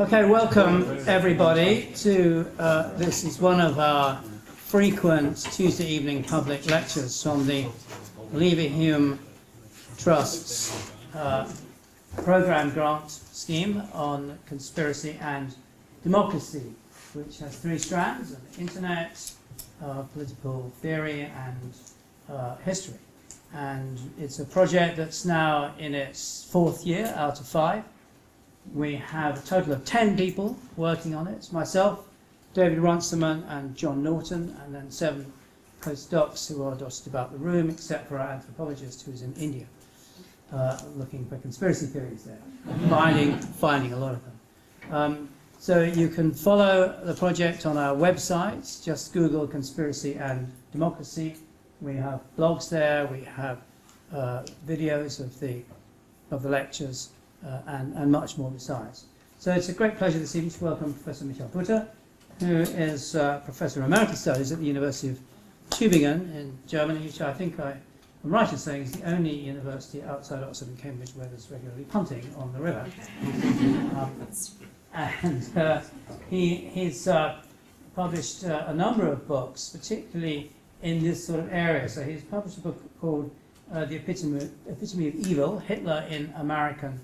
Okay, welcome everybody to this is one of our frequent Tuesday evening public lectures from the Leverhulme Trust's program grant scheme on conspiracy and democracy, which has three strands: the internet, political theory, and history. And it's a project that's now in its fourth year out of 5. We have a total of 10 people working on it. It's myself, David Runciman, and John Norton, and then 7 postdocs who are dotted about the room, except for our anthropologist who's in India, looking for conspiracy theories there, finding a lot of them. So you can follow the project on our website. Just Google conspiracy and democracy. We have blogs there. We have videos of the lectures. And much more besides. So it's a great pleasure this evening to welcome Professor Michael Butter, who is Professor of American Studies at the University of Tübingen in Germany, which I think I'm right in saying is the only university outside Oxford and Cambridge where there's regularly punting on the river. He's published a number of books, particularly in this sort of area. So he's published a book called The Epitome of Evil, Hitler in American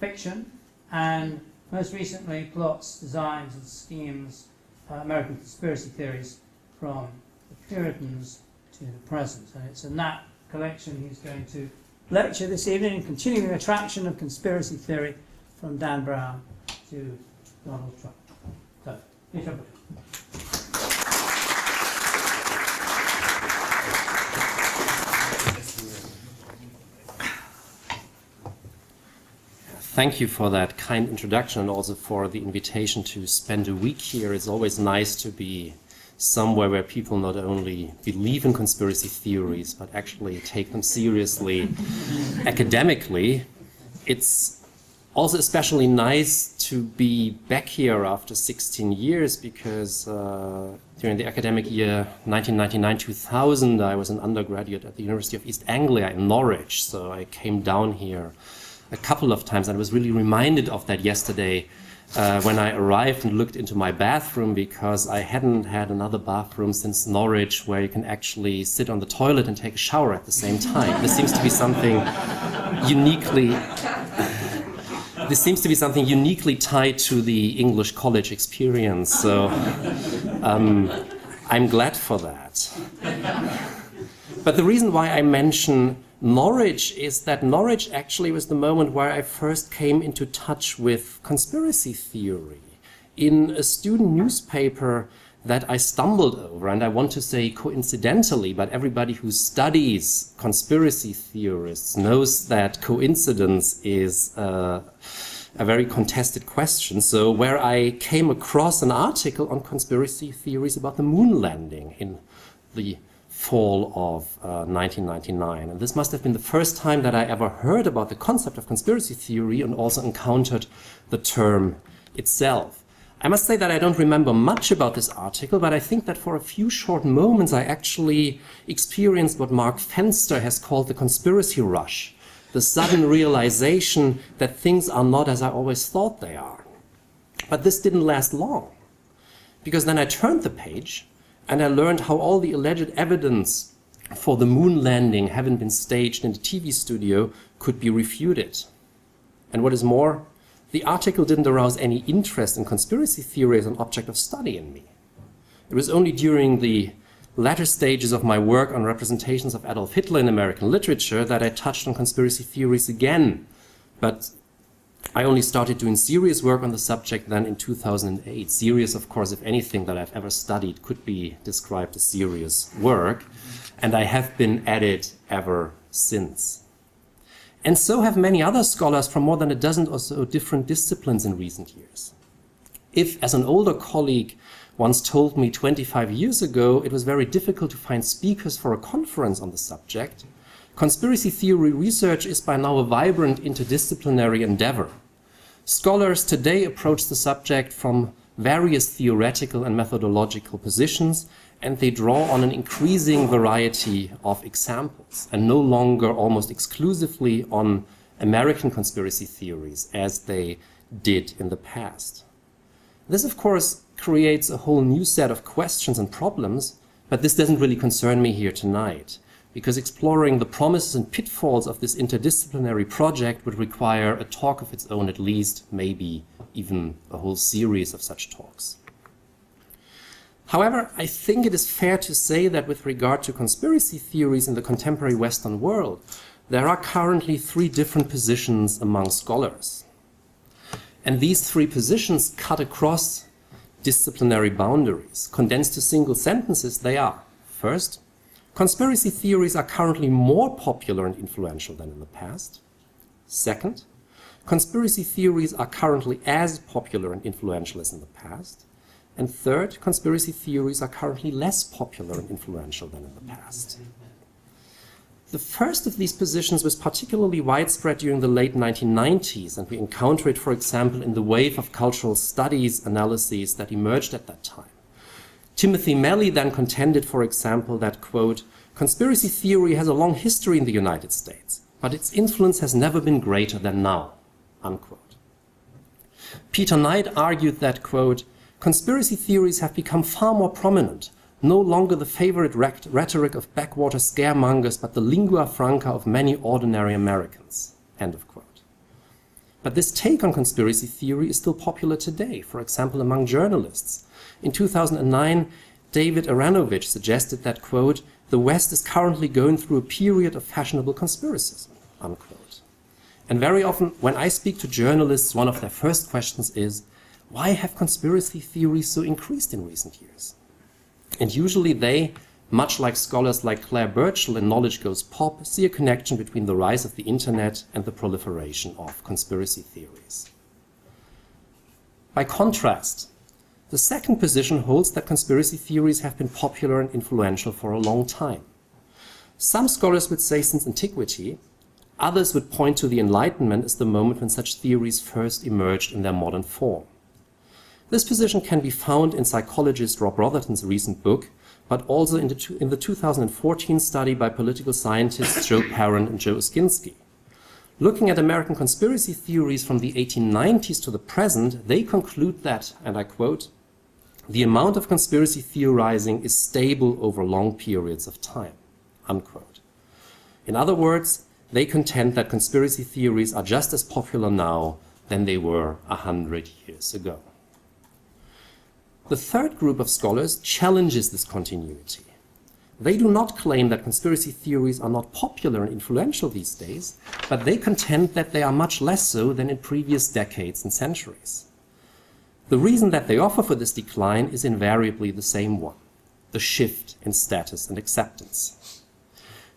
Fiction, and most recently Plots, Designs and Schemes, American Conspiracy Theories from the Puritans to the present. And it's in that collection he's going to lecture this evening, continuing the attraction of conspiracy theory from Dan Brown to Donald Trump. So, here's your book. Thank you for that kind introduction and also for the invitation to spend a week here. It's always nice to be somewhere where people not only believe in conspiracy theories, but actually take them seriously academically. It's also especially nice to be back here after 16 years because during the academic year 1999-2000, I was an undergraduate at the University of East Anglia in Norwich, so I came down here a couple of times, and I was really reminded of that yesterday when I arrived and looked into my bathroom, because I hadn't had another bathroom since Norwich where you can actually sit on the toilet and take a shower at the same time. This seems to be something uniquely tied to the English college experience, so I'm glad for that. But the reason why I mention Norwich is that Norwich actually was the moment where I first came into touch with conspiracy theory in a student newspaper that I stumbled over, and I want to say coincidentally, but everybody who studies conspiracy theorists knows that coincidence is a very contested question. So where I came across an article on conspiracy theories about the moon landing in the fall of 1999. And this must have been the first time that I ever heard about the concept of conspiracy theory and also encountered the term itself. I must say that I don't remember much about this article, but I think that for a few short moments I actually experienced what Mark Fenster has called the conspiracy rush, the sudden realization that things are not as I always thought they are. But this didn't last long, because then I turned the page and I learned how all the alleged evidence for the moon landing having been staged in the TV studio could be refuted. And what is more, the article didn't arouse any interest in conspiracy theory as an object of study in me. It was only during the latter stages of my work on representations of Adolf Hitler in American literature that I touched on conspiracy theories again. But I only started doing serious work on the subject then in 2008. Serious, of course, if anything that I've ever studied could be described as serious work. And I have been at it ever since. And so have many other scholars from more than a dozen or so different disciplines in recent years. If, as an older colleague once told me 25 years ago, it was very difficult to find speakers for a conference on the subject, conspiracy theory research is by now a vibrant interdisciplinary endeavor. Scholars today approach the subject from various theoretical and methodological positions, and they draw on an increasing variety of examples, and no longer almost exclusively on American conspiracy theories as they did in the past. This, of course, creates a whole new set of questions and problems, but this doesn't really concern me here tonight, because exploring the promises and pitfalls of this interdisciplinary project would require a talk of its own at least, maybe even a whole series of such talks. However, I think it is fair to say that with regard to conspiracy theories in the contemporary Western world, there are currently three different positions among scholars. And these three positions cut across disciplinary boundaries. Condensed to single sentences, they are: first, conspiracy theories are currently more popular and influential than in the past. Second, conspiracy theories are currently as popular and influential as in the past. And third, conspiracy theories are currently less popular and influential than in the past. The first of these positions was particularly widespread during the late 1990s, and we encounter it, for example, in the wave of cultural studies analyses that emerged at that time. Timothy Melley then contended, for example, that, quote, conspiracy theory has a long history in the United States, but its influence has never been greater than now, unquote. Peter Knight argued that, quote, conspiracy theories have become far more prominent, no longer the favorite rhetoric of backwater scaremongers, but the lingua franca of many ordinary Americans, end of quote. But this take on conspiracy theory is still popular today, for example, among journalists. In 2009, David Aranovich suggested that, quote, the West is currently going through a period of fashionable conspiracism, unquote. And very often, when I speak to journalists, one of their first questions is, why have conspiracy theories so increased in recent years? And usually they, much like scholars like Claire Burchell in Knowledge Goes Pop, see a connection between the rise of the internet and the proliferation of conspiracy theories. By contrast, the second position holds that conspiracy theories have been popular and influential for a long time. Some scholars would say since antiquity, others would point to the Enlightenment as the moment when such theories first emerged in their modern form. This position can be found in psychologist Rob Rotherton's recent book, but also in the 2014 study by political scientists Joe Parent and Joe Oskinsky. Looking at American conspiracy theories from the 1890s to the present, they conclude that, and I quote, the amount of conspiracy theorizing is stable over long periods of time, unquote. In other words, they contend that conspiracy theories are just as popular now than they were 100 years ago. The third group of scholars challenges this continuity. They do not claim that conspiracy theories are not popular and influential these days, but they contend that they are much less so than in previous decades and centuries. The reason that they offer for this decline is invariably the same one: the shift in status and acceptance.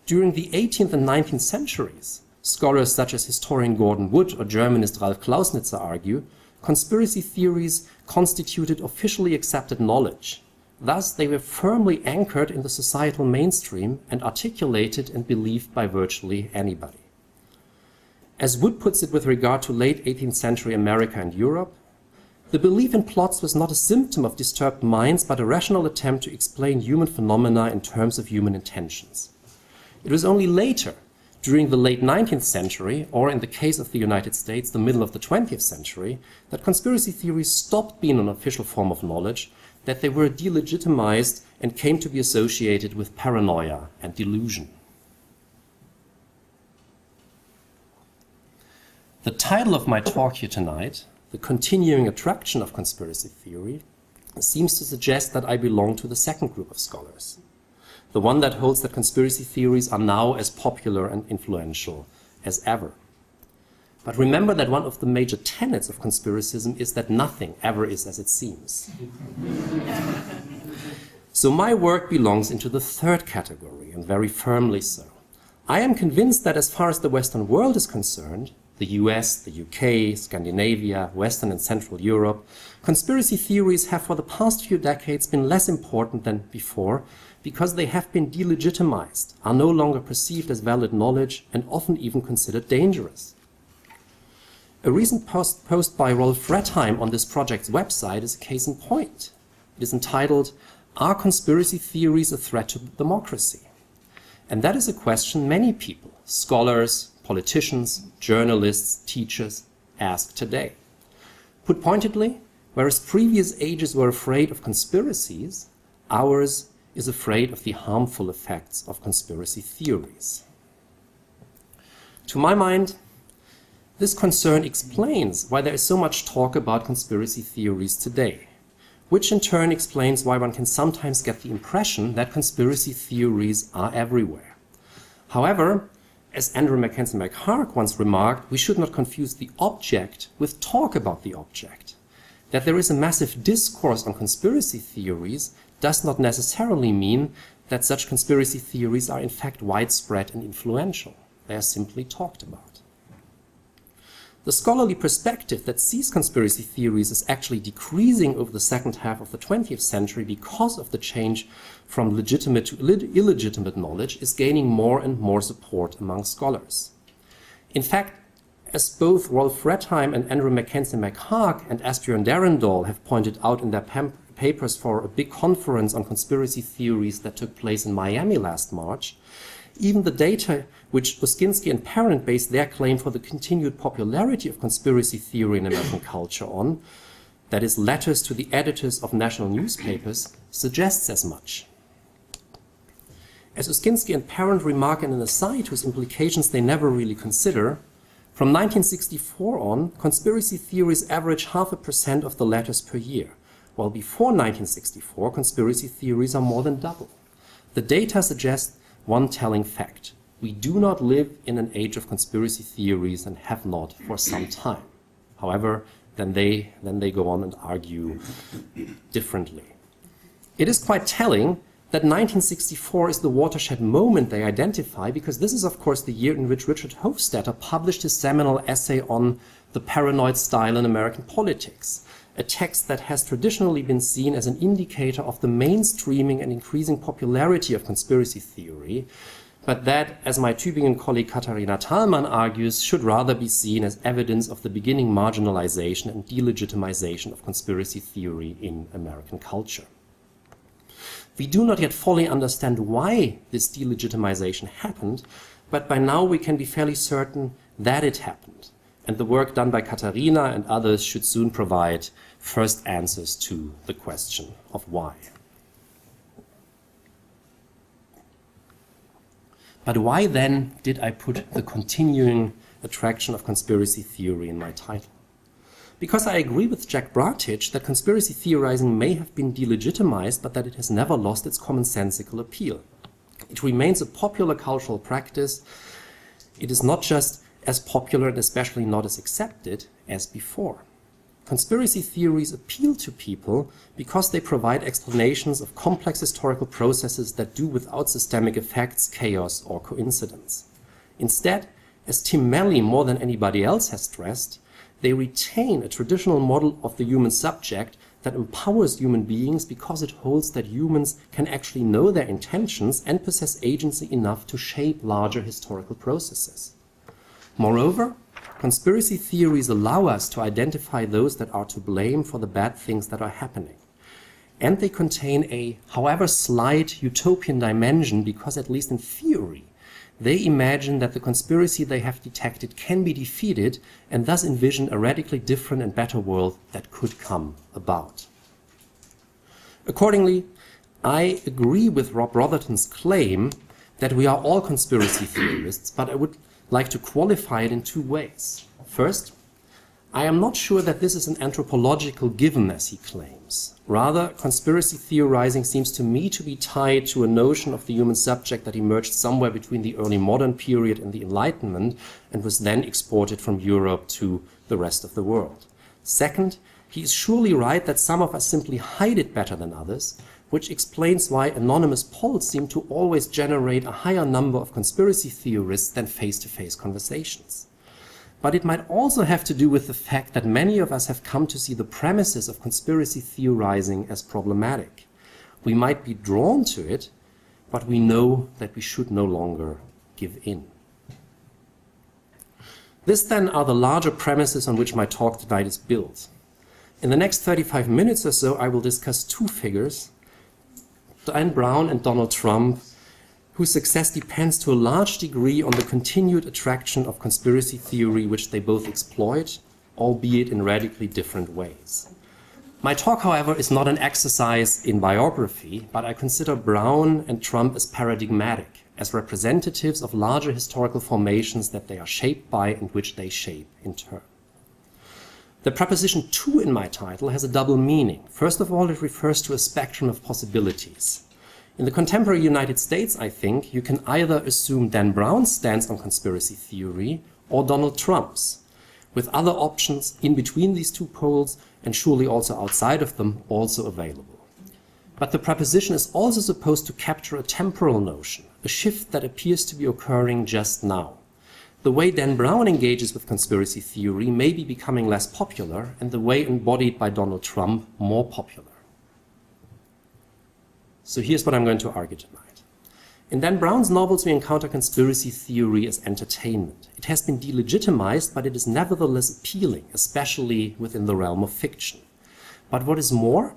During the 18th and 19th centuries, scholars such as historian Gordon Wood or Germanist Ralf Klausnitzer argue, conspiracy theories constituted officially accepted knowledge. Thus, they were firmly anchored in the societal mainstream and articulated and believed by virtually anybody. As Wood puts it with regard to late 18th century America and Europe, the belief in plots was not a symptom of disturbed minds, but a rational attempt to explain human phenomena in terms of human intentions. It was only later, during the late 19th century, or in the case of the United States, the middle of the 20th century, that conspiracy theories stopped being an official form of knowledge, that they were delegitimized and came to be associated with paranoia and delusion. The title of my talk here tonight, The Continuing Attraction of Conspiracy Theory, seems to suggest that I belong to the second group of scholars, the one that holds that conspiracy theories are now as popular and influential as ever. But remember that one of the major tenets of conspiracism is that nothing ever is as it seems. So my work belongs into the third category, and very firmly so. I am convinced that as far as the Western world is concerned, the US, the UK, Scandinavia, Western and Central Europe, conspiracy theories have for the past few decades been less important than before, because they have been delegitimized, are no longer perceived as valid knowledge, and often even considered dangerous. A recent post by Rolf Rettheim on this project's website is a case in point. It is entitled, Are Conspiracy Theories a Threat to Democracy? And that is a question many people, scholars, politicians, journalists, teachers, ask today. Put pointedly, Whereas previous ages were afraid of conspiracies, ours is afraid of the harmful effects of conspiracy theories. To my mind, this concern explains why there is so much talk about conspiracy theories today, which in turn explains why one can sometimes get the impression that conspiracy theories are everywhere. However, as Andrew Mackenzie McHarg once remarked, we should not confuse the object with talk about the object. That there is a massive discourse on conspiracy theories does not necessarily mean that such conspiracy theories are in fact widespread and influential. They are simply talked about. The scholarly perspective that sees conspiracy theories as actually decreasing over the second half of the 20th century because of the change from legitimate to illegitimate knowledge is gaining more and more support among scholars. In fact, as both Rolf Redheim and Andrew Mackenzie McHarg and Asbjørn Derendal have pointed out in their papers for a big conference on conspiracy theories that took place in Miami last March, even the data which Uskinsky and Parent based their claim for the continued popularity of conspiracy theory in American culture on, that is, letters to the editors of national newspapers, suggests as much. As Uskinsky and Parent remark in an aside whose implications they never really consider, from 1964 on, conspiracy theories average 0.5% of the letters per year, while before 1964, conspiracy theories are more than double. The data suggest one telling fact: we do not live in an age of conspiracy theories and have not for some time. However, then they go on and argue differently. It is quite telling that 1964 is the watershed moment they identify, because this is, of course, the year in which Richard Hofstadter published his seminal essay on the paranoid style in American politics, a text that has traditionally been seen as an indicator of the mainstreaming and increasing popularity of conspiracy theory, but that, as my Tübingen colleague Katharina Thalmann argues, should rather be seen as evidence of the beginning marginalization and delegitimization of conspiracy theory in American culture. We do not yet fully understand why this delegitimization happened, but by now we can be fairly certain that it happened. And the work done by Katharina and others should soon provide first answers to the question of why. But why then did I put the continuing attraction of conspiracy theory in my title? Because I agree with Jack Bratich that conspiracy theorizing may have been delegitimized, but that it has never lost its commonsensical appeal. It remains a popular cultural practice. It is not just as popular and especially not as accepted as before. Conspiracy theories appeal to people because they provide explanations of complex historical processes that do without systemic effects, chaos, or coincidence. Instead, as Tim Melly more than anybody else has stressed, they retain a traditional model of the human subject that empowers human beings because it holds that humans can actually know their intentions and possess agency enough to shape larger historical processes. Moreover, conspiracy theories allow us to identify those that are to blame for the bad things that are happening. And they contain a, however slight, utopian dimension because, at least in theory, they imagine that the conspiracy they have detected can be defeated and thus envision a radically different and better world that could come about. Accordingly, I agree with Rob Rotherton's claim that we are all conspiracy theorists, but I would like to qualify it in two ways. First, I am not sure that this is an anthropological given, as he claims. Rather, conspiracy theorizing seems to me to be tied to a notion of the human subject that emerged somewhere between the early modern period and the Enlightenment and was then exported from Europe to the rest of the world. Second, he is surely right that some of us simply hide it better than others, which explains why anonymous polls seem to always generate a higher number of conspiracy theorists than face-to-face conversations. But it might also have to do with the fact that many of us have come to see the premises of conspiracy theorizing as problematic. We might be drawn to it, but we know that we should no longer give in. This then are the larger premises on which my talk tonight is built. In the next 35 minutes or so, I will discuss two figures, Dan Brown and Donald Trump, whose success depends to a large degree on the continued attraction of conspiracy theory which they both exploit, albeit in radically different ways. My talk, however, is not an exercise in biography, but I consider Brown and Trump as paradigmatic, as representatives of larger historical formations that they are shaped by and which they shape in turn. The preposition to in my title has a double meaning. First of all, it refers to a spectrum of possibilities. In the contemporary United States, I think, you can either assume Dan Brown's stance on conspiracy theory or Donald Trump's, with other options in between these two poles and surely also outside of them also available. But the preposition is also supposed to capture a temporal notion, a shift that appears to be occurring just now. The way Dan Brown engages with conspiracy theory may be becoming less popular, and the way embodied by Donald Trump more popular. So here's what I'm going to argue tonight. In Dan Brown's novels, we encounter conspiracy theory as entertainment. It has been delegitimized, but it is nevertheless appealing, especially within the realm of fiction. But what is more,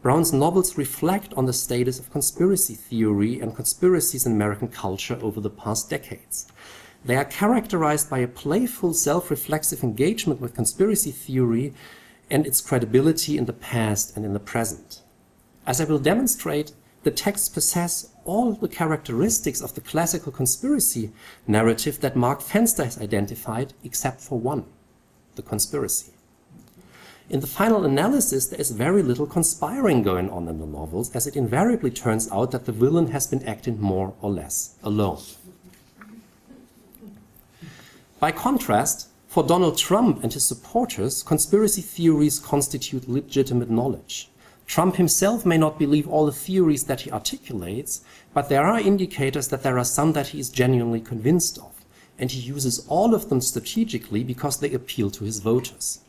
Brown's novels reflect on the status of conspiracy theory and conspiracies in American culture over the past decades. They are characterized by a playful, self-reflexive engagement with conspiracy theory and its credibility in the past and in the present. As I will demonstrate, the texts possess all the characteristics of the classical conspiracy narrative that Mark Fenster has identified, except for one, the conspiracy. In the final analysis, there is very little conspiring going on in the novels, as it invariably turns out that the villain has been acting more or less alone. By contrast, for Donald Trump and his supporters, conspiracy theories constitute legitimate knowledge. Trump himself may not believe all the theories that he articulates, but there are indicators that there are some that he is genuinely convinced of, and he uses all of them strategically because they appeal to his voters.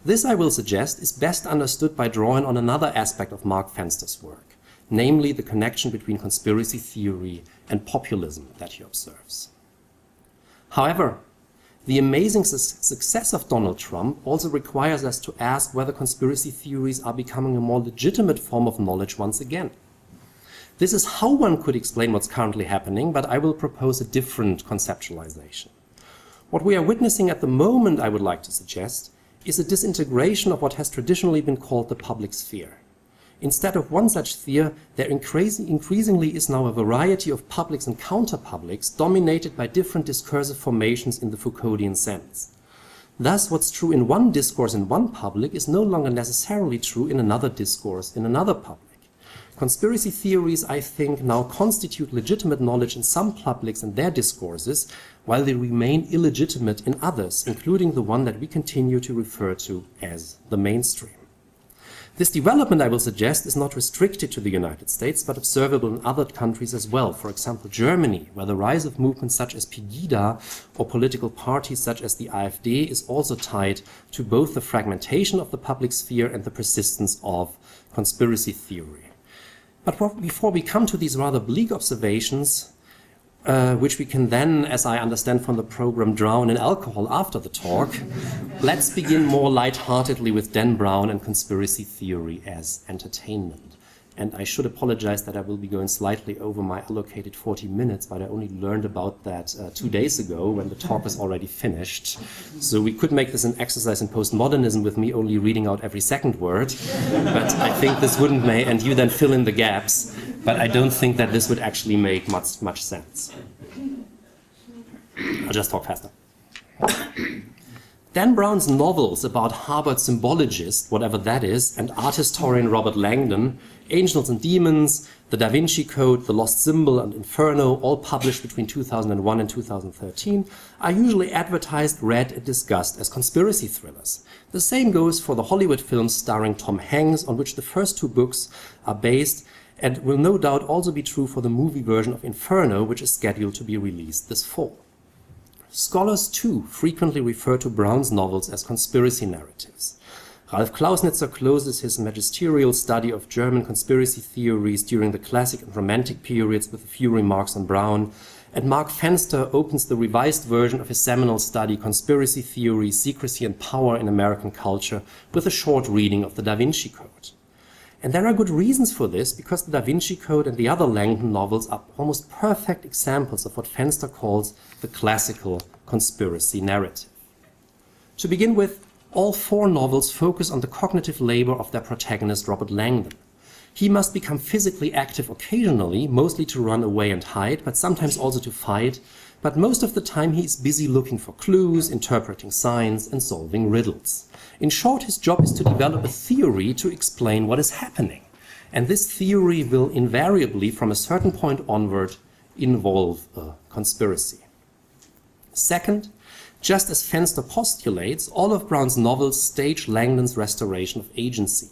This, I will suggest, is best understood by drawing on another aspect of Mark Fenster's work, namely the connection between conspiracy theory and populism that he observes. However, the amazing success of Donald Trump also requires us to ask whether conspiracy theories are becoming a more legitimate form of knowledge once again. This is how one could explain what's currently happening, but I will propose a different conceptualization. What we are witnessing at the moment, I would like to suggest, is a disintegration of what has traditionally been called the public sphere. Instead of one such sphere, there increasingly is now a variety of publics and counter-publics dominated by different discursive formations in the Foucauldian sense. Thus, what's true in one discourse in one public is no longer necessarily true in another discourse in another public. Conspiracy theories, I think, now constitute legitimate knowledge in some publics and their discourses, while they remain illegitimate in others, including the one that we continue to refer to as the mainstream. This development, I will suggest, is not restricted to the United States, but observable in other countries as well. For example, Germany, where the rise of movements such as Pegida or political parties such as the AfD is also tied to both the fragmentation of the public sphere and the persistence of conspiracy theory. But before we come to these rather bleak observations, which we can then, as I understand from the program, drown in alcohol after the talk, let's begin more lightheartedly with Dan Brown and conspiracy theory as entertainment. And I should apologize that I will be going slightly over my allocated 40 minutes, but I only learned about that 2 days ago when the talk was already finished. So we could make this an exercise in postmodernism with me only reading out every second word, but I think this wouldn't make, and you then fill in the gaps, but I don't think that this would actually make much sense. I'll just talk faster. Dan Brown's novels about Harvard symbologist, whatever that is, and art historian Robert Langdon, Angels and Demons, The Da Vinci Code, The Lost Symbol, and Inferno, all published between 2001 and 2013, are usually advertised, read, and discussed as conspiracy thrillers. The same goes for the Hollywood films starring Tom Hanks, on which the first two books are based, and will no doubt also be true for the movie version of Inferno, which is scheduled to be released this fall. Scholars, too, frequently refer to Brown's novels as conspiracy narratives. Ralf Klausnitzer closes his magisterial study of German conspiracy theories during the classic and romantic periods with a few remarks on Brown, and Mark Fenster opens the revised version of his seminal study Conspiracy Theory, Secrecy and Power in American Culture with a short reading of the Da Vinci Code. And there are good reasons for this, because the Da Vinci Code and the other Langdon novels are almost perfect examples of what Fenster calls the classical conspiracy narrative. To begin with, All 4 novels focus on the cognitive labor of their protagonist, Robert Langdon. He must become physically active occasionally, mostly to run away and hide, but sometimes also to fight. But most of the time he is busy looking for clues, interpreting signs, and solving riddles. In short, his job is to develop a theory to explain what is happening. And this theory will invariably, from a certain point onward, involve a conspiracy. Second, just as Fenster postulates, all of Brown's novels stage Langdon's restoration of agency.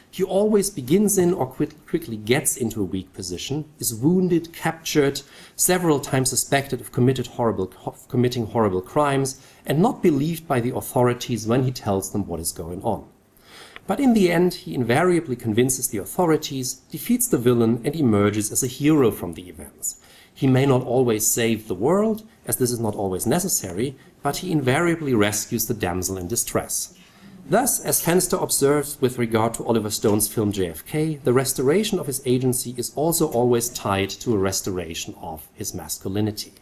He always begins in or quickly gets into a weak position, is wounded, captured, several times suspected of committing horrible crimes, and not believed by the authorities when he tells them what is going on. But in the end, he invariably convinces the authorities, defeats the villain, and emerges as a hero from the events. He may not always save the world, as this is not always necessary, but he invariably rescues the damsel in distress. Thus, as Fenster observes with regard to Oliver Stone's film JFK, the restoration of his agency is also always tied to a restoration of his masculinity.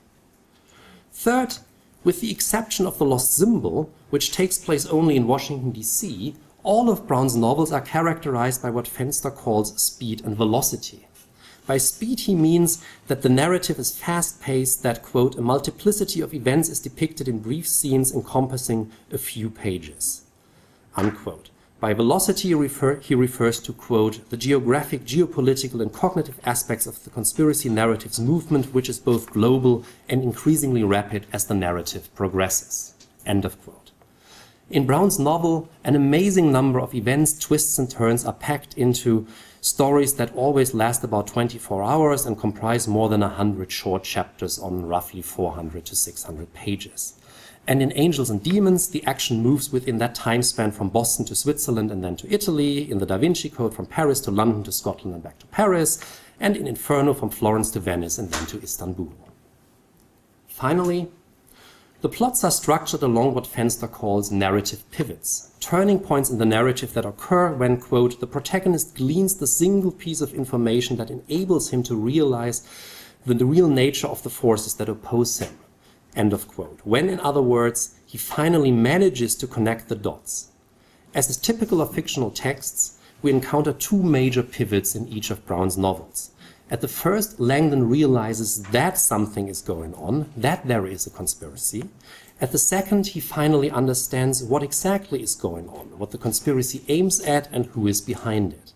Third, with the exception of The Lost Symbol, which takes place only in Washington, D.C., all of Brown's novels are characterized by what Fenster calls speed and velocity. By speed he means that the narrative is fast-paced, that, quote, a multiplicity of events is depicted in brief scenes encompassing a few pages, unquote. By velocity he refers to, quote, the geographic, geopolitical, and cognitive aspects of the conspiracy narrative's movement, which is both global and increasingly rapid as the narrative progresses, end of quote. In Brown's novel, an amazing number of events, twists, and turns are packed into stories that always last about 24 hours and comprise more than 100 short chapters on roughly 400 to 600 pages. And in Angels and Demons, the action moves within that time span from Boston to Switzerland and then to Italy, in the Da Vinci Code from Paris to London to Scotland and back to Paris, and in Inferno from Florence to Venice and then to Istanbul. Finally, the plots are structured along what Fenster calls narrative pivots, turning points in the narrative that occur when, quote, the protagonist gleans the single piece of information that enables him to realize the real nature of the forces that oppose him, end of quote. When, in other words, he finally manages to connect the dots. As is typical of fictional texts, we encounter 2 major pivots in each of Brown's novels. At the first, Langdon realizes that something is going on, that there is a conspiracy. At the second, he finally understands what exactly is going on, what the conspiracy aims at, and who is behind it.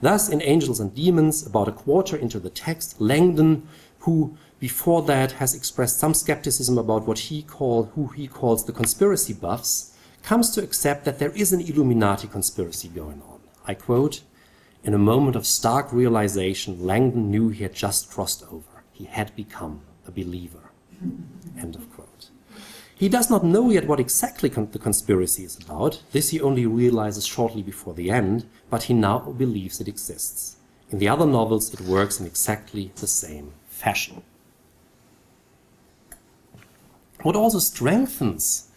Thus, in Angels and Demons, about a quarter into the text, Langdon, who before that has expressed some skepticism about who he calls the conspiracy buffs, comes to accept that there is an Illuminati conspiracy going on. I quote, in a moment of stark realization, Langdon knew he had just crossed over. He had become a believer. End of quote. He does not know yet what exactly the conspiracy is about. This he only realizes shortly before the end, but he now believes it exists. In the other novels, it works in exactly the same fashion. What also strengthens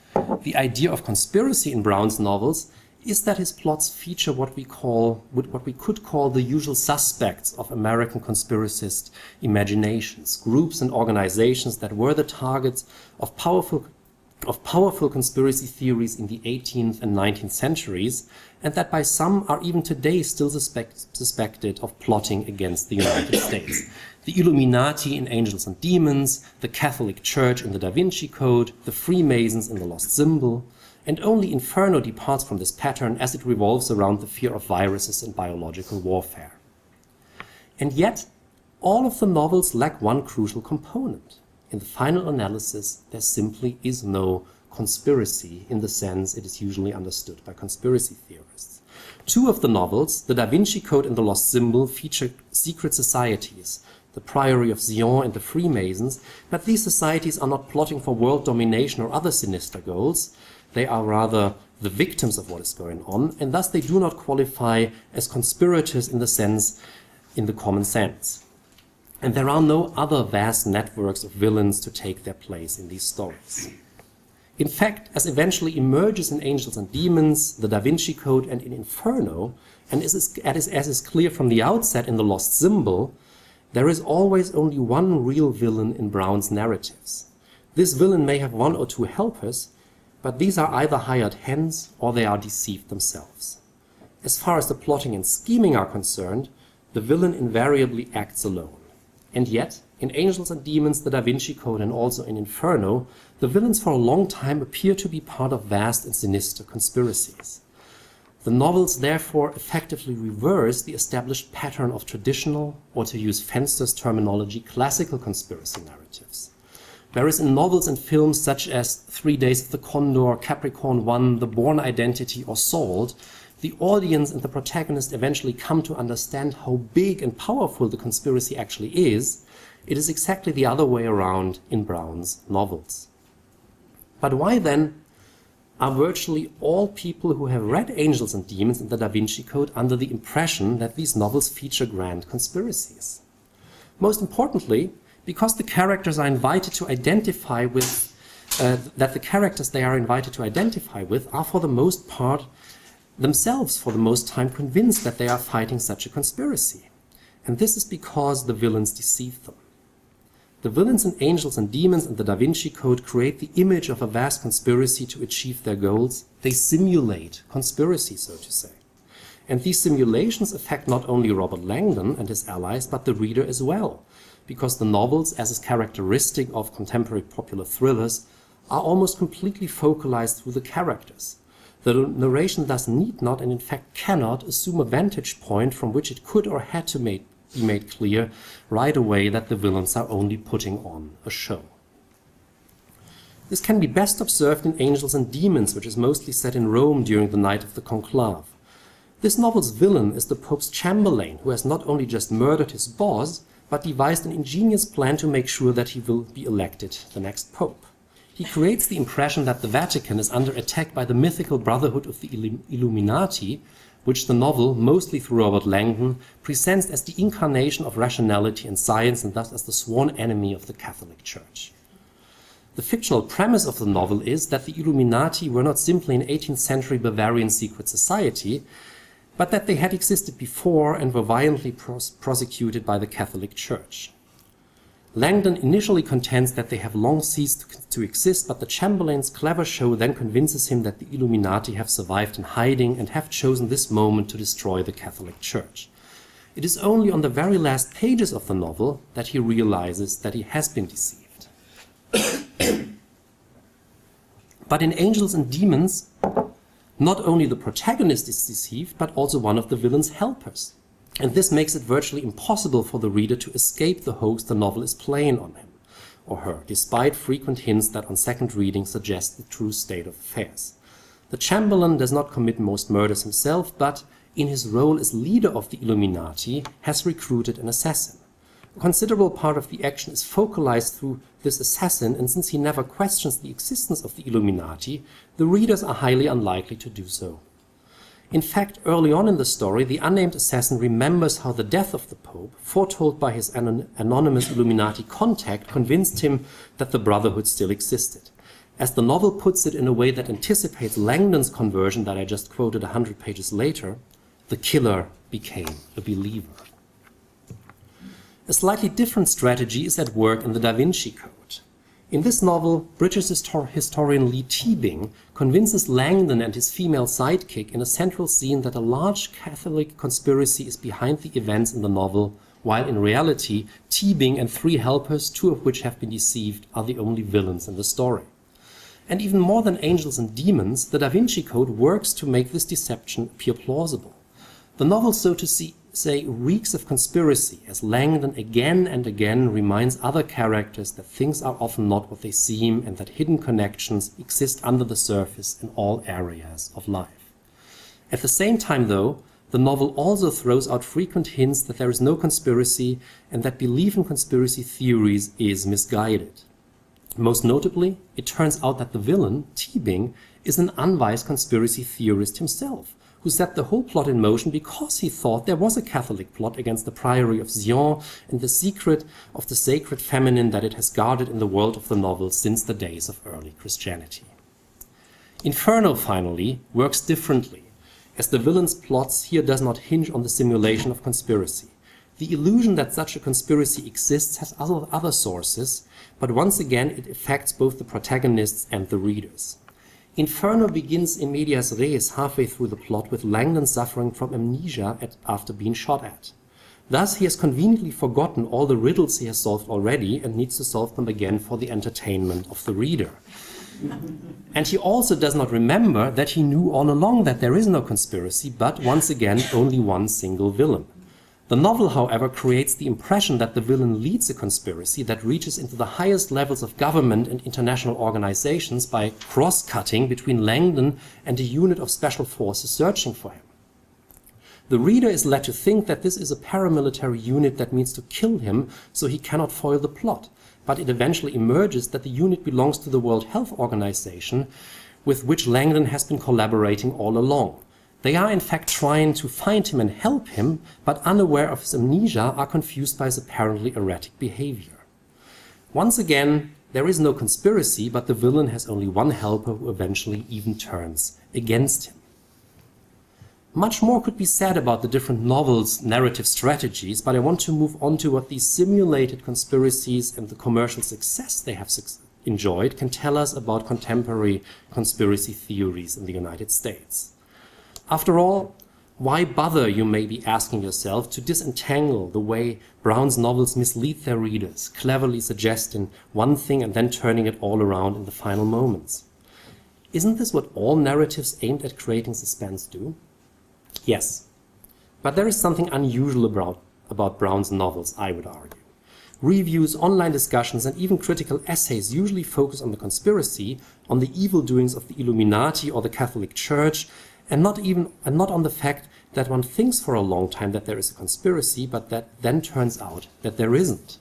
the idea of conspiracy in Brown's novels is that his plots feature what we could call the usual suspects of American conspiracist imaginations, groups and organizations that were the targets of powerful conspiracy theories in the 18th and 19th centuries, and that by some are even today still suspected of plotting against the United States. The Illuminati in Angels and Demons, the Catholic Church in the Da Vinci Code, the Freemasons in The Lost Symbol, and only Inferno departs from this pattern as it revolves around the fear of viruses and biological warfare. And yet, all of the novels lack one crucial component. In the final analysis, there simply is no conspiracy in the sense it is usually understood by conspiracy theorists. 2 of the novels, the Da Vinci Code and The Lost Symbol, feature secret societies, the Priory of Zion and the Freemasons, but these societies are not plotting for world domination or other sinister goals. They are rather the victims of what is going on, and thus they do not qualify as conspirators in the common sense. And there are no other vast networks of villains to take their place in these stories. In fact, as eventually emerges in Angels and Demons, the Da Vinci Code, and in Inferno, and as is clear from the outset in The Lost Symbol, there is always only one real villain in Brown's narratives. This villain may have 1 or 2 helpers, but these are either hired hens or they are deceived themselves. As far as the plotting and scheming are concerned, the villain invariably acts alone. And yet, in Angels and Demons, the Da Vinci Code, and also in Inferno, the villains for a long time appear to be part of vast and sinister conspiracies. The novels therefore effectively reverse the established pattern of traditional, or to use Fenster's terminology, classical conspiracy narratives. Whereas in novels and films such as 3 Days of the Condor, Capricorn 1, The Bourne Identity, or Salt, the audience and the protagonist eventually come to understand how big and powerful the conspiracy actually is, it is exactly the other way around in Brown's novels. But why then are virtually all people who have read Angels and Demons and the Da Vinci Code under the impression that these novels feature grand conspiracies? Most importantly, because the characters are invited to identify with, that the characters they are invited to identify with are for the most part themselves for the most time convinced that they are fighting such a conspiracy. And this is because the villains deceive them. The villains in Angels and Demons and the Da Vinci Code create the image of a vast conspiracy to achieve their goals. They simulate conspiracy, so to say. And these simulations affect not only Robert Langdon and his allies, but the reader as well, because the novels, as is characteristic of contemporary popular thrillers, are almost completely focalized through the characters. The narration thus need not, and in fact cannot, assume a vantage point from which it could or had to be made clear right away that the villains are only putting on a show. This can be best observed in Angels and Demons, which is mostly set in Rome during the night of the conclave. This novel's villain is the Pope's Chamberlain, who has not only just murdered his boss, but devised an ingenious plan to make sure that he will be elected the next Pope. He creates the impression that the Vatican is under attack by the mythical Brotherhood of the Illuminati, which the novel, mostly through Robert Langdon, presents as the incarnation of rationality and science, and thus as the sworn enemy of the Catholic Church. The fictional premise of the novel is that the Illuminati were not simply an 18th century Bavarian secret society, but that they had existed before and were violently prosecuted by the Catholic Church. Langdon initially contends that they have long ceased to exist, but the Chamberlain's clever show then convinces him that the Illuminati have survived in hiding and have chosen this moment to destroy the Catholic Church. It is only on the very last pages of the novel that he realizes that he has been deceived. But in Angels and Demons, not only the protagonist is deceived, but also one of the villain's helpers. And this makes it virtually impossible for the reader to escape the hoax the novel is playing on him or her, despite frequent hints that on second reading suggest the true state of affairs. The Chamberlain does not commit most murders himself, but in his role as leader of the Illuminati has recruited an assassin. A considerable part of the action is focalized through this assassin, and since he never questions the existence of the Illuminati, the readers are highly unlikely to do so. In fact, early on in the story, the unnamed assassin remembers how the death of the Pope, foretold by his anonymous Illuminati contact, convinced him that the Brotherhood still existed. As the novel puts it in a way that anticipates Langdon's conversion that I just quoted 100 pages later, the killer became a believer. A slightly different strategy is at work in the Da Vinci Code. In this novel, British historian Lee Teabing convinces Langdon and his female sidekick in a central scene that a large Catholic conspiracy is behind the events in the novel, while in reality, Teabing and 3 helpers, 2 of which have been deceived, are the only villains in the story. And even more than Angels and Demons, the Da Vinci Code works to make this deception appear plausible. The novel, so to say, reeks of conspiracy, as Langdon again and again reminds other characters that things are often not what they seem and that hidden connections exist under the surface in all areas of life. At the same time, though, the novel also throws out frequent hints that there is no conspiracy and that belief in conspiracy theories is misguided. Most notably, it turns out that the villain, Teabing, is an unwise conspiracy theorist himself, who set the whole plot in motion because he thought there was a Catholic plot against the Priory of Sion and the secret of the sacred feminine that it has guarded in the world of the novel since the days of early Christianity. Inferno, finally, works differently, as the villain's plots here does not hinge on the simulation of conspiracy. The illusion that such a conspiracy exists has other sources, but once again it affects both the protagonists and the readers. Inferno begins in medias res halfway through the plot with Langdon suffering from amnesia after being shot at. Thus, he has conveniently forgotten all the riddles he has solved already and needs to solve them again for the entertainment of the reader. And he also does not remember that he knew all along that there is no conspiracy, but once again, only one single villain. The novel, however, creates the impression that the villain leads a conspiracy that reaches into the highest levels of government and international organizations by cross-cutting between Langdon and a unit of special forces searching for him. The reader is led to think that this is a paramilitary unit that means to kill him so he cannot foil the plot, but it eventually emerges that the unit belongs to the World Health Organization, with which Langdon has been collaborating all along. They are in fact trying to find him and help him, but unaware of his amnesia, are confused by his apparently erratic behavior. Once again, there is no conspiracy, but the villain has only one helper who eventually even turns against him. Much more could be said about the different novels' narrative strategies, but I want to move on to what these simulated conspiracies and the commercial success they have enjoyed can tell us about contemporary conspiracy theories in the United States. After all, why bother, you may be asking yourself, to disentangle the way Brown's novels mislead their readers, cleverly suggesting one thing and then turning it all around in the final moments? Isn't this what all narratives aimed at creating suspense do? Yes, but there is something unusual about Brown's novels, I would argue. Reviews, online discussions, and even critical essays usually focus on the conspiracy, on the evil doings of the Illuminati or the Catholic Church, and not on the fact that one thinks for a long time that there is a conspiracy, but that then turns out that there isn't.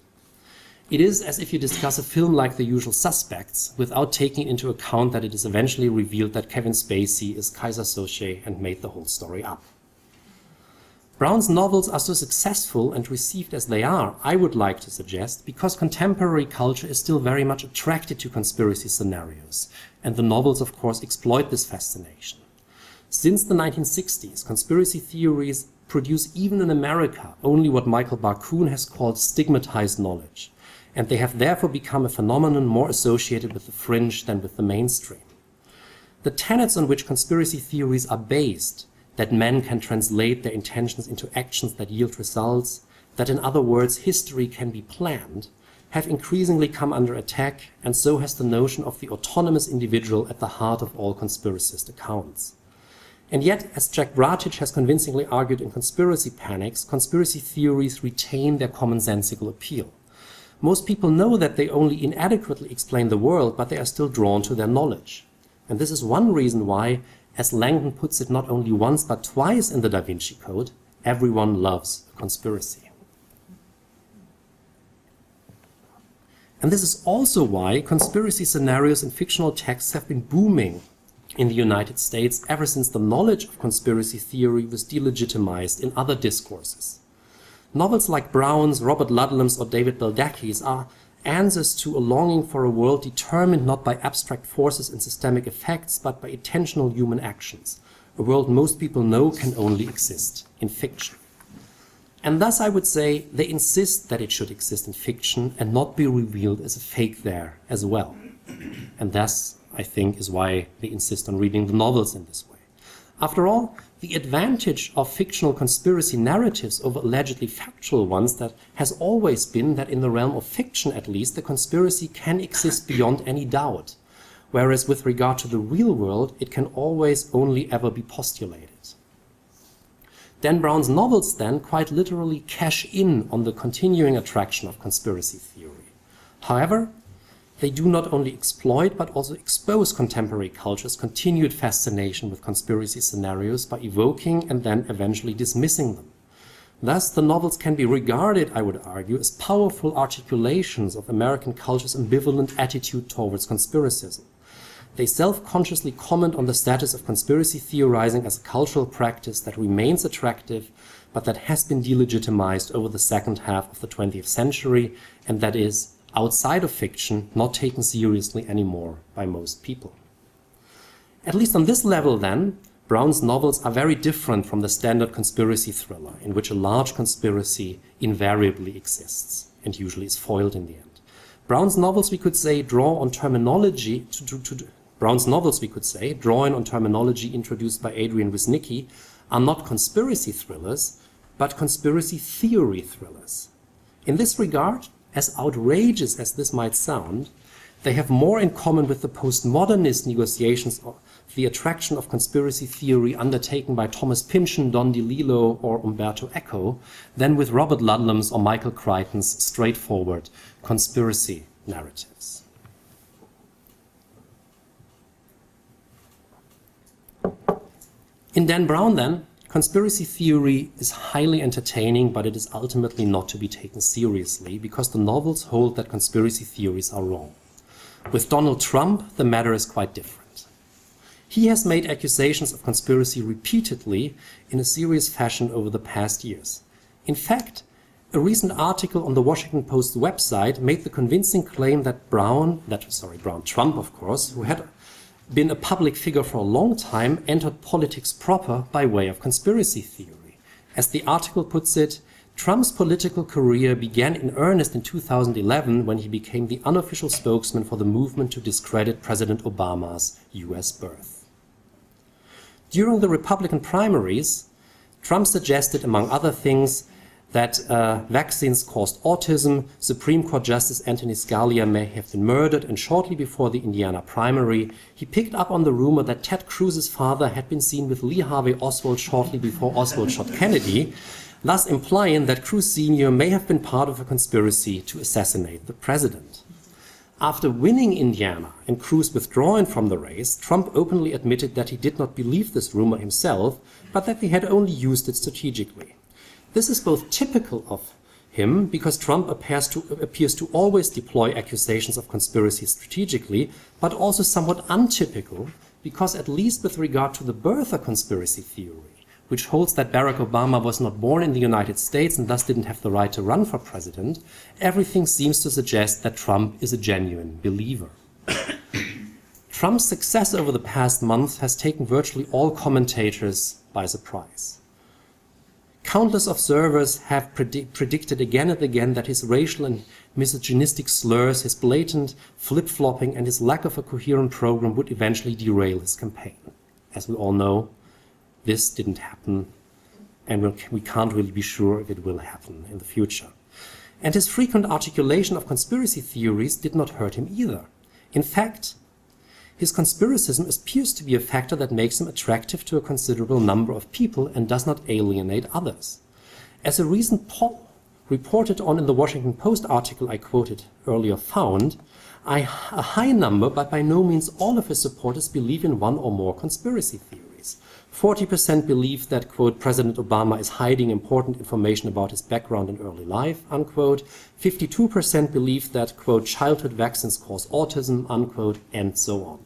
It is as if you discuss a film like The Usual Suspects without taking into account that it is eventually revealed that Kevin Spacey is Kaiser Soze and made the whole story up. Brown's novels are so successful and received as they are, I would like to suggest, because contemporary culture is still very much attracted to conspiracy scenarios, and the novels, of course, exploit this fascination. Since the 1960s, conspiracy theories produce, even in America, only what Michael Barkun has called stigmatized knowledge, and they have therefore become a phenomenon more associated with the fringe than with the mainstream. The tenets on which conspiracy theories are based, that men can translate their intentions into actions that yield results, that in other words history can be planned, have increasingly come under attack, and so has the notion of the autonomous individual at the heart of all conspiracist accounts. And yet, as Jack Bratich has convincingly argued in Conspiracy Panics, conspiracy theories retain their commonsensical appeal. Most people know that they only inadequately explain the world, but they are still drawn to their knowledge. And this is one reason why, as Langdon puts it not only once but twice in the Da Vinci Code, everyone loves a conspiracy. And this is also why conspiracy scenarios in fictional texts have been booming in the United States ever since the knowledge of conspiracy theory was delegitimized in other discourses. Novels like Brown's, Robert Ludlum's, or David Baldacci's are answers to a longing for a world determined not by abstract forces and systemic effects, but by intentional human actions, a world most people know can only exist in fiction. And thus, I would say, they insist that it should exist in fiction and not be revealed as a fake there as well. And thus, I think, is why they insist on reading the novels in this way. After all, the advantage of fictional conspiracy narratives over allegedly factual ones that has always been that in the realm of fiction at least, the conspiracy can exist beyond any doubt, whereas with regard to the real world, it can always only ever be postulated. Dan Brown's novels then quite literally cash in on the continuing attraction of conspiracy theory. However, they do not only exploit but also expose contemporary culture's continued fascination with conspiracy scenarios by evoking and then eventually dismissing them. Thus, the novels can be regarded, I would argue, as powerful articulations of American culture's ambivalent attitude towards conspiracism. They self-consciously comment on the status of conspiracy theorizing as a cultural practice that remains attractive, but that has been delegitimized over the second half of the 20th century, and that is, outside of fiction, not taken seriously anymore by most people. At least on this level, then, Brown's novels are very different from the standard conspiracy thriller, in which a large conspiracy invariably exists and usually is foiled in the end. Brown's novels, we could say, draw on terminology Brown's novels, we could say, drawing on terminology introduced by Adrian Wisnicki, are not conspiracy thrillers, but conspiracy theory thrillers. In this regard, as outrageous as this might sound, they have more in common with the postmodernist negotiations of the attraction of conspiracy theory undertaken by Thomas Pynchon, Don DeLillo, or Umberto Eco than with Robert Ludlum's or Michael Crichton's straightforward conspiracy narratives. In Dan Brown, then, conspiracy theory is highly entertaining, but it is ultimately not to be taken seriously because the novels hold that conspiracy theories are wrong. With Donald Trump, the matter is quite different. He has made accusations of conspiracy repeatedly in a serious fashion over the past years. In fact, a recent article on the Washington Post's website made the convincing claim that Trump, of course, who had been a public figure for a long time, entered politics proper by way of conspiracy theory. As the article puts it, Trump's political career began in earnest in 2011 when he became the unofficial spokesman for the movement to discredit President Obama's US birth. During the Republican primaries, Trump suggested, among other things, that vaccines caused autism, Supreme Court Justice Anthony Scalia may have been murdered, and shortly before the Indiana primary, he picked up on the rumor that Ted Cruz's father had been seen with Lee Harvey Oswald shortly before Oswald shot Kennedy, thus implying that Cruz Sr. may have been part of a conspiracy to assassinate the president. After winning Indiana and Cruz withdrawing from the race, Trump openly admitted that he did not believe this rumor himself, but that he had only used it strategically. This is both typical of him, because Trump appears to always deploy accusations of conspiracy strategically, but also somewhat untypical, because at least with regard to the birther conspiracy theory, which holds that Barack Obama was not born in the United States and thus didn't have the right to run for president, everything seems to suggest that Trump is a genuine believer. Trump's success over the past month has taken virtually all commentators by surprise. Countless observers have predicted again and again that his racial and misogynistic slurs, his blatant flip-flopping, and his lack of a coherent program would eventually derail his campaign. As we all know, this didn't happen, and we can't really be sure if it will happen in the future. And his frequent articulation of conspiracy theories did not hurt him either. In fact, his conspiracism appears to be a factor that makes him attractive to a considerable number of people and does not alienate others. As a recent poll reported on in the Washington Post article I quoted earlier found, a high number, but by no means all of his supporters believe in one or more conspiracy theories. 40% believe that, quote, President Obama is hiding important information about his background and early life, unquote. 52% believe that, quote, childhood vaccines cause autism, unquote, and so on.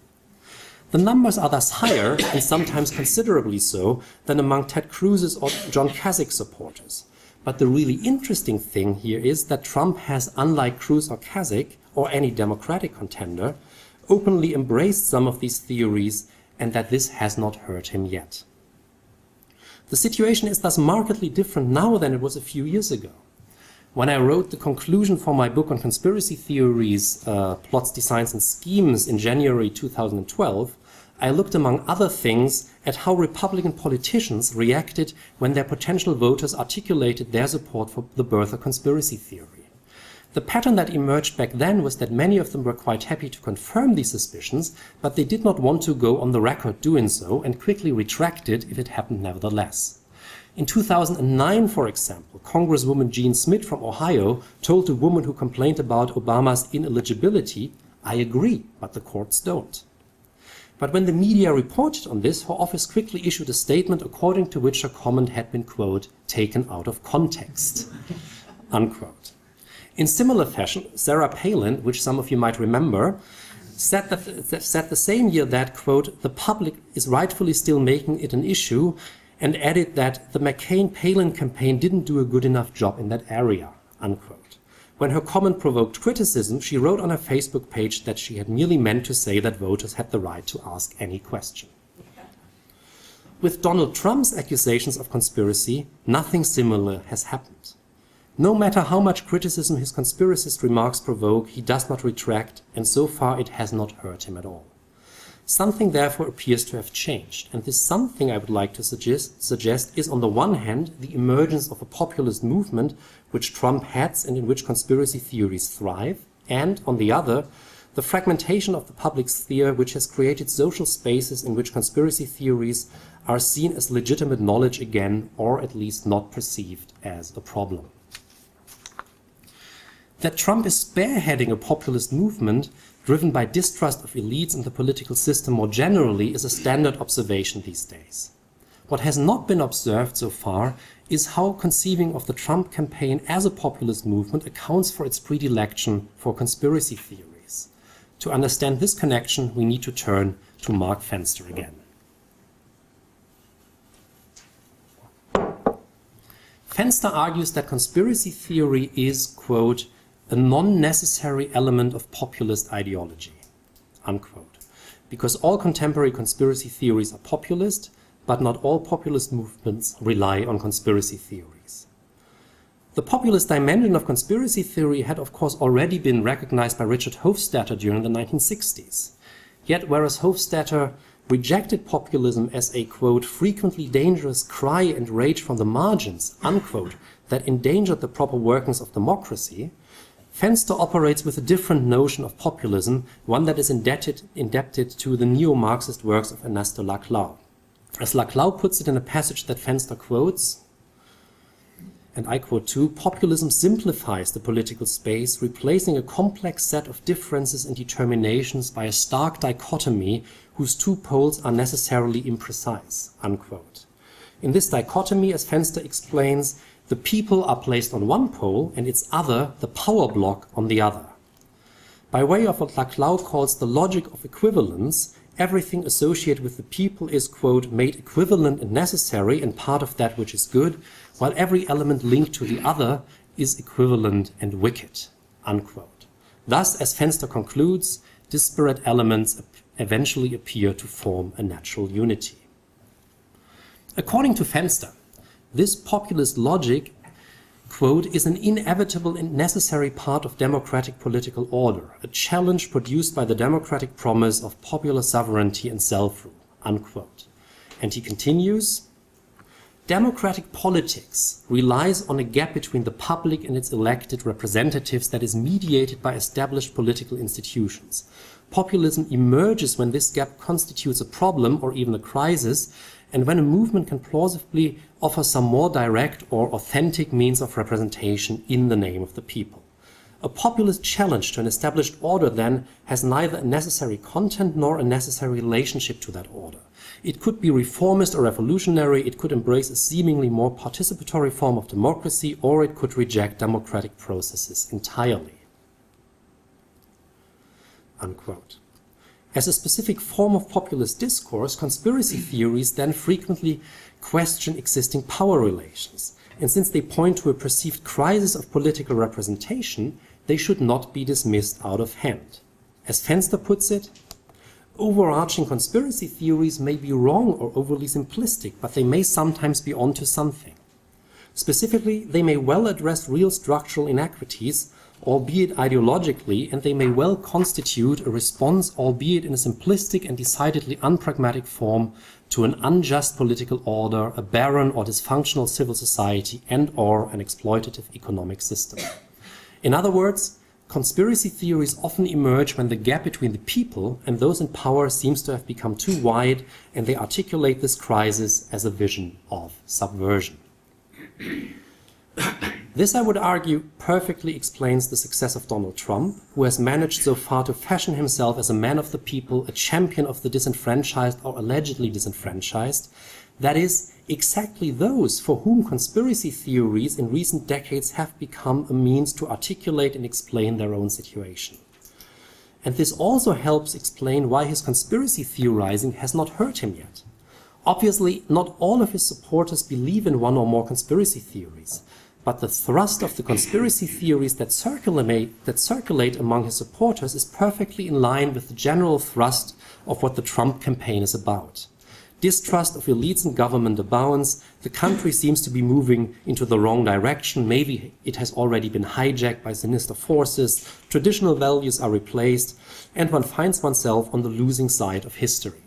The numbers are thus higher, and sometimes considerably so, than among Ted Cruz's or John Kasich's supporters. But the really interesting thing here is that Trump has, unlike Cruz or Kasich, or any Democratic contender, openly embraced some of these theories, and that this has not hurt him yet. The situation is thus markedly different now than it was a few years ago. When I wrote the conclusion for my book on conspiracy theories, Plots, Designs, and Schemes in January 2012, I looked, among other things, at how Republican politicians reacted when their potential voters articulated their support for the birther conspiracy theory. The pattern that emerged back then was that many of them were quite happy to confirm these suspicions, but they did not want to go on the record doing so and quickly retracted if it happened nevertheless. In 2009, for example, Congresswoman Jean Smith from Ohio told a woman who complained about Obama's ineligibility, "I agree, but the courts don't." But when the media reported on this, her office quickly issued a statement according to which her comment had been, quote, taken out of context, unquote. In similar fashion, Sarah Palin, which some of you might remember, said the same year that, quote, the public is rightfully still making it an issue, and added that the McCain-Palin campaign didn't do a good enough job in that area, unquote. When her comment provoked criticism, she wrote on her Facebook page that she had merely meant to say that voters had the right to ask any question. With Donald Trump's accusations of conspiracy, nothing similar has happened. No matter how much criticism his conspiracist remarks provoke, he does not retract, and so far it has not hurt him at all. Something therefore appears to have changed, and this something I would like to suggest is on the one hand the emergence of a populist movement which Trump heads and in which conspiracy theories thrive, and on the other the fragmentation of the public sphere which has created social spaces in which conspiracy theories are seen as legitimate knowledge again, or at least not perceived as a problem. That Trump is spearheading a populist movement driven by distrust of elites and the political system more generally is a standard observation these days. What has not been observed so far is how conceiving of the Trump campaign as a populist movement accounts for its predilection for conspiracy theories. To understand this connection, we need to turn to Mark Fenster again. Fenster argues that conspiracy theory is, quote, a non-necessary element of populist ideology, unquote, because all contemporary conspiracy theories are populist, but not all populist movements rely on conspiracy theories. The populist dimension of conspiracy theory had of course already been recognized by Richard Hofstadter during the 1960s. Yet whereas Hofstadter rejected populism as a, quote, frequently dangerous cry and rage from the margins, unquote, that endangered the proper workings of democracy, Fenster operates with a different notion of populism, one that is indebted to the neo-Marxist works of Ernesto Laclau. As Laclau puts it in a passage that Fenster quotes, and I quote too, populism simplifies the political space, replacing a complex set of differences and determinations by a stark dichotomy whose two poles are necessarily imprecise, unquote. In this dichotomy, as Fenster explains, the people are placed on one pole and its other, the power block, on the other. By way of what Laclau calls the logic of equivalence, everything associated with the people is, quote, made equivalent and necessary and part of that which is good, while every element linked to the other is equivalent and wicked, unquote. Thus, as Fenster concludes, disparate elements eventually appear to form a natural unity. According to Fenster, this populist logic, quote, is an inevitable and necessary part of democratic political order, a challenge produced by the democratic promise of popular sovereignty and self-rule, unquote. And he continues, democratic politics relies on a gap between the public and its elected representatives that is mediated by established political institutions. Populism emerges when this gap constitutes a problem or even a crisis, and when a movement can plausibly offer some more direct or authentic means of representation in the name of the people. A populist challenge to an established order, then, has neither a necessary content nor a necessary relationship to that order. It could be reformist or revolutionary, it could embrace a seemingly more participatory form of democracy, or it could reject democratic processes entirely. Unquote. As a specific form of populist discourse, conspiracy theories then frequently question existing power relations, and since they point to a perceived crisis of political representation, they should not be dismissed out of hand. As Fenster puts it, overarching conspiracy theories may be wrong or overly simplistic, but they may sometimes be onto something. Specifically, they may well address real structural inequities, albeit ideologically, and they may well constitute a response, albeit in a simplistic and decidedly unpragmatic form, to an unjust political order, a barren or dysfunctional civil society, and/or an exploitative economic system. In other words, conspiracy theories often emerge when the gap between the people and those in power seems to have become too wide, and they articulate this crisis as a vision of subversion. This, I would argue, perfectly explains the success of Donald Trump, who has managed so far to fashion himself as a man of the people, a champion of the disenfranchised or allegedly disenfranchised, that is, exactly those for whom conspiracy theories in recent decades have become a means to articulate and explain their own situation. And this also helps explain why his conspiracy theorizing has not hurt him yet. Obviously, not all of his supporters believe in one or more conspiracy theories, but the thrust of the conspiracy theories that circulate among his supporters is perfectly in line with the general thrust of what the Trump campaign is about. Distrust of elites and government abounds. The country seems to be moving into the wrong direction. Maybe it has already been hijacked by sinister forces. Traditional values are replaced, and one finds oneself on the losing side of history.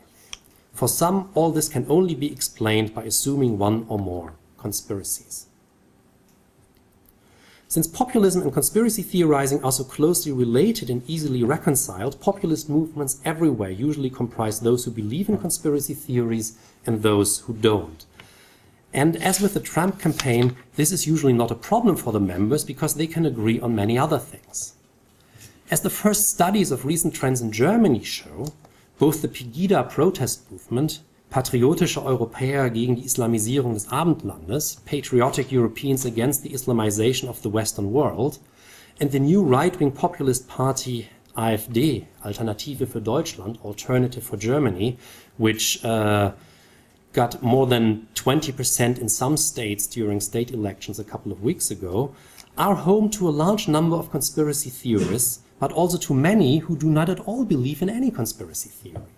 For some, all this can only be explained by assuming one or more conspiracies. Since populism and conspiracy theorizing are so closely related and easily reconciled, populist movements everywhere usually comprise those who believe in conspiracy theories and those who don't. And as with the Trump campaign, this is usually not a problem for the members because they can agree on many other things. As the first studies of recent trends in Germany show, both the Pegida protest movement, Patriotische Europäer gegen die Islamisierung des Abendlandes, Patriotic Europeans against the Islamization of the Western world, and the new right-wing populist party AfD, Alternative für Deutschland, Alternative for Germany, which got more than 20% in some states during state elections a couple of weeks ago, are home to a large number of conspiracy theorists, but also to many who do not at all believe in any conspiracy theory.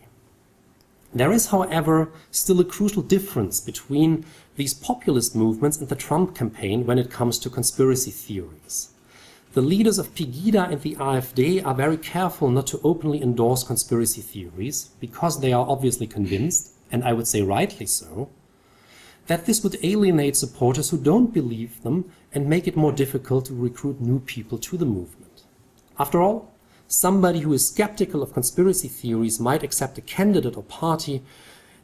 There is, however, still a crucial difference between these populist movements and the Trump campaign when it comes to conspiracy theories. The leaders of Pegida and the AfD are very careful not to openly endorse conspiracy theories because they are obviously convinced, and I would say rightly so, that this would alienate supporters who don't believe them and make it more difficult to recruit new people to the movement. After all, somebody who is skeptical of conspiracy theories might accept a candidate or party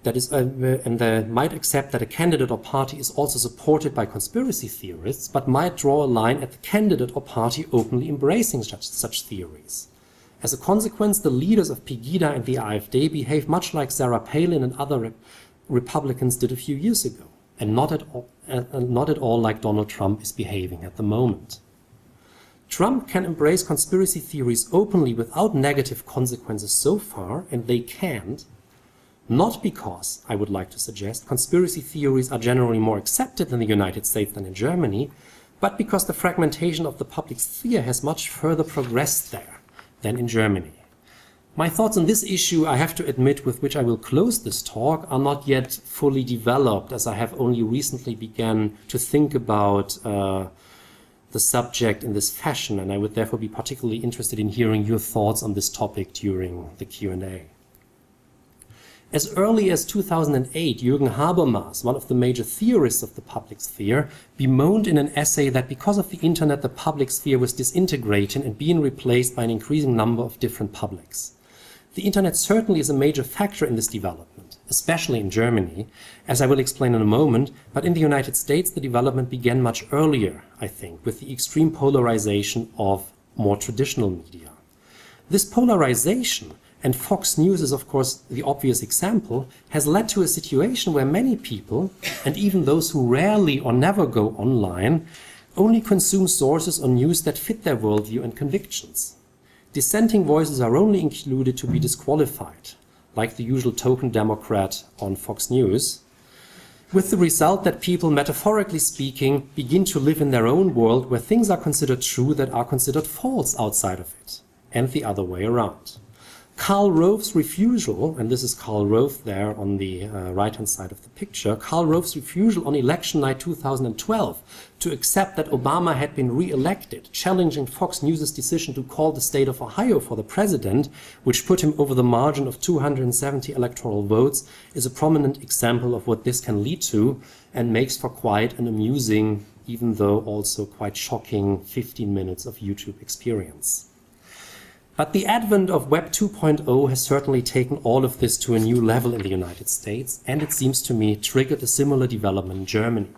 that is, might accept that a candidate or party is also supported by conspiracy theorists, but might draw a line at the candidate or party openly embracing such theories. As a consequence, the leaders of Pegida and the AfD behave much like Sarah Palin and other Republicans did a few years ago, and not at all like Donald Trump is behaving at the moment. Trump can embrace conspiracy theories openly without negative consequences so far, and they can't, not because, I would like to suggest, conspiracy theories are generally more accepted in the United States than in Germany, but because the fragmentation of the public sphere has much further progressed there than in Germany. My thoughts on this issue, I have to admit, with which I will close this talk, are not yet fully developed, as I have only recently begun to think about the subject in this fashion, and I would therefore be particularly interested in hearing your thoughts on this topic during the Q&A. As early as 2008, Jürgen Habermas, one of the major theorists of the public sphere, bemoaned in an essay that because of the internet the public sphere was disintegrating and being replaced by an increasing number of different publics. The internet certainly is a major factor in this development, especially in Germany, as I will explain in a moment, but in the United States the development began much earlier, I think, with the extreme polarization of more traditional media. This polarization, and Fox News is of course the obvious example, has led to a situation where many people, and even those who rarely or never go online, only consume sources or news that fit their worldview and convictions. Dissenting voices are only included to be disqualified, like the usual token Democrat on Fox News, with the result that people, metaphorically speaking, begin to live in their own world where things are considered true that are considered false outside of it, and the other way around. Karl Rove's refusal, and this is Karl Rove there on the right-hand side of the picture, Karl Rove's refusal on election night 2012 to accept that Obama had been re-elected, challenging Fox News' decision to call the state of Ohio for the president, which put him over the margin of 270 electoral votes, is a prominent example of what this can lead to and makes for quite an amusing, even though also quite shocking, 15 minutes of YouTube experience. But the advent of Web 2.0 has certainly taken all of this to a new level in the United States, and it seems to me triggered a similar development in Germany.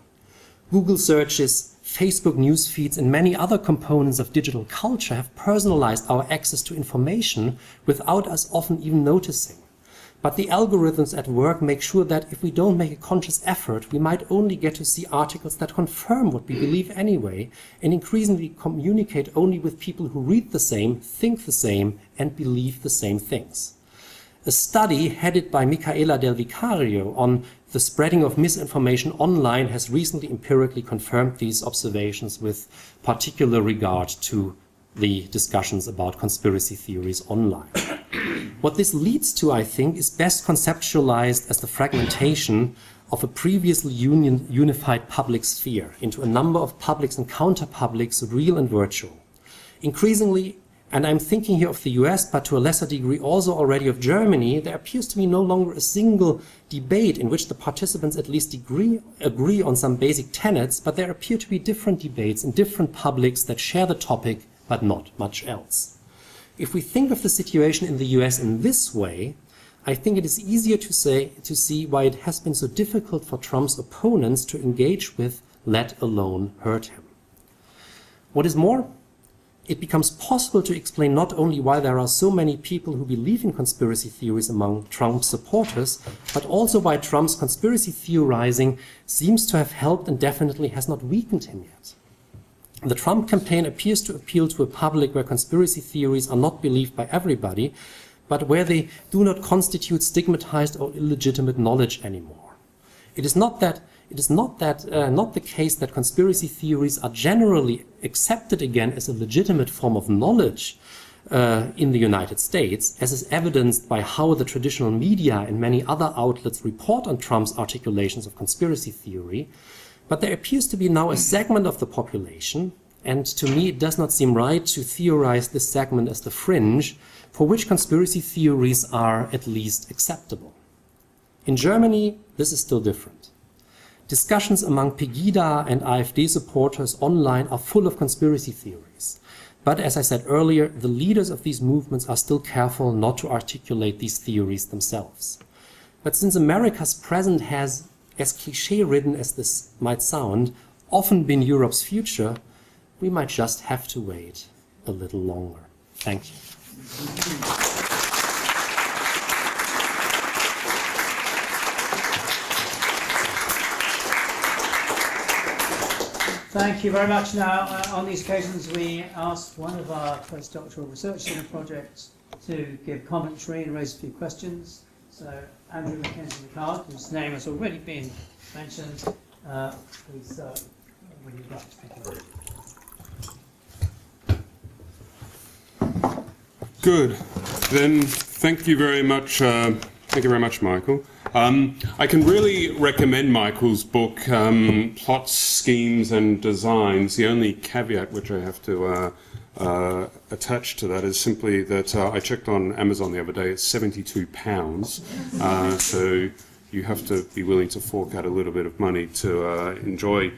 Google searches, Facebook news feeds, and many other components of digital culture have personalized our access to information without us often even noticing. But the algorithms at work make sure that if we don't make a conscious effort, we might only get to see articles that confirm what we believe anyway, and increasingly communicate only with people who read the same, think the same, and believe the same things. A study headed by Micaela Del Vicario on the spreading of misinformation online has recently empirically confirmed these observations with particular regard to the discussions about conspiracy theories online. What this leads to, I think, is best conceptualized as the fragmentation of a previously unified public sphere into a number of publics and counter-publics, real and virtual. Increasingly, and I'm thinking here of the US, but to a lesser degree also already of Germany, there appears to be no longer a single debate in which the participants at least agree on some basic tenets, but there appear to be different debates in different publics that share the topic, but not much else. If we think of the situation in the US in this way, I think it is easier to see why it has been so difficult for Trump's opponents to engage with, let alone hurt him. What is more, it becomes possible to explain not only why there are so many people who believe in conspiracy theories among Trump's supporters, but also why Trump's conspiracy theorizing seems to have helped and definitely has not weakened him yet. The Trump campaign appears to appeal to a public where conspiracy theories are not believed by everybody, but where they do not constitute stigmatized or illegitimate knowledge anymore. It is not the case that conspiracy theories are generally accepted again as a legitimate form of knowledge in the United States, as is evidenced by how the traditional media and many other outlets report on Trump's articulations of conspiracy theory. But there appears to be now a segment of the population, and to me it does not seem right to theorize this segment as the fringe, for which conspiracy theories are at least acceptable. In Germany, this is still different. Discussions among Pegida and AfD supporters online are full of conspiracy theories. But as I said earlier, the leaders of these movements are still careful not to articulate these theories themselves. But since America's present has, as cliché-ridden as this might sound, often been Europe's future, we might just have to wait a little longer. Thank you. Thank you very much. Now, on these occasions, we asked one of our postdoctoral researchers in the project to give commentary and raise a few questions. So, Andrew Mackenzie-McCard, whose name has already been mentioned, please, will you like to speak? Good. Then, thank you very much. Thank you very much, Michael. I can really recommend Michael's book, Plots, Schemes and Designs. The only caveat which I have to attach to that is simply that I checked on Amazon the other day, it's £72. So you have to be willing to fork out a little bit of money to enjoy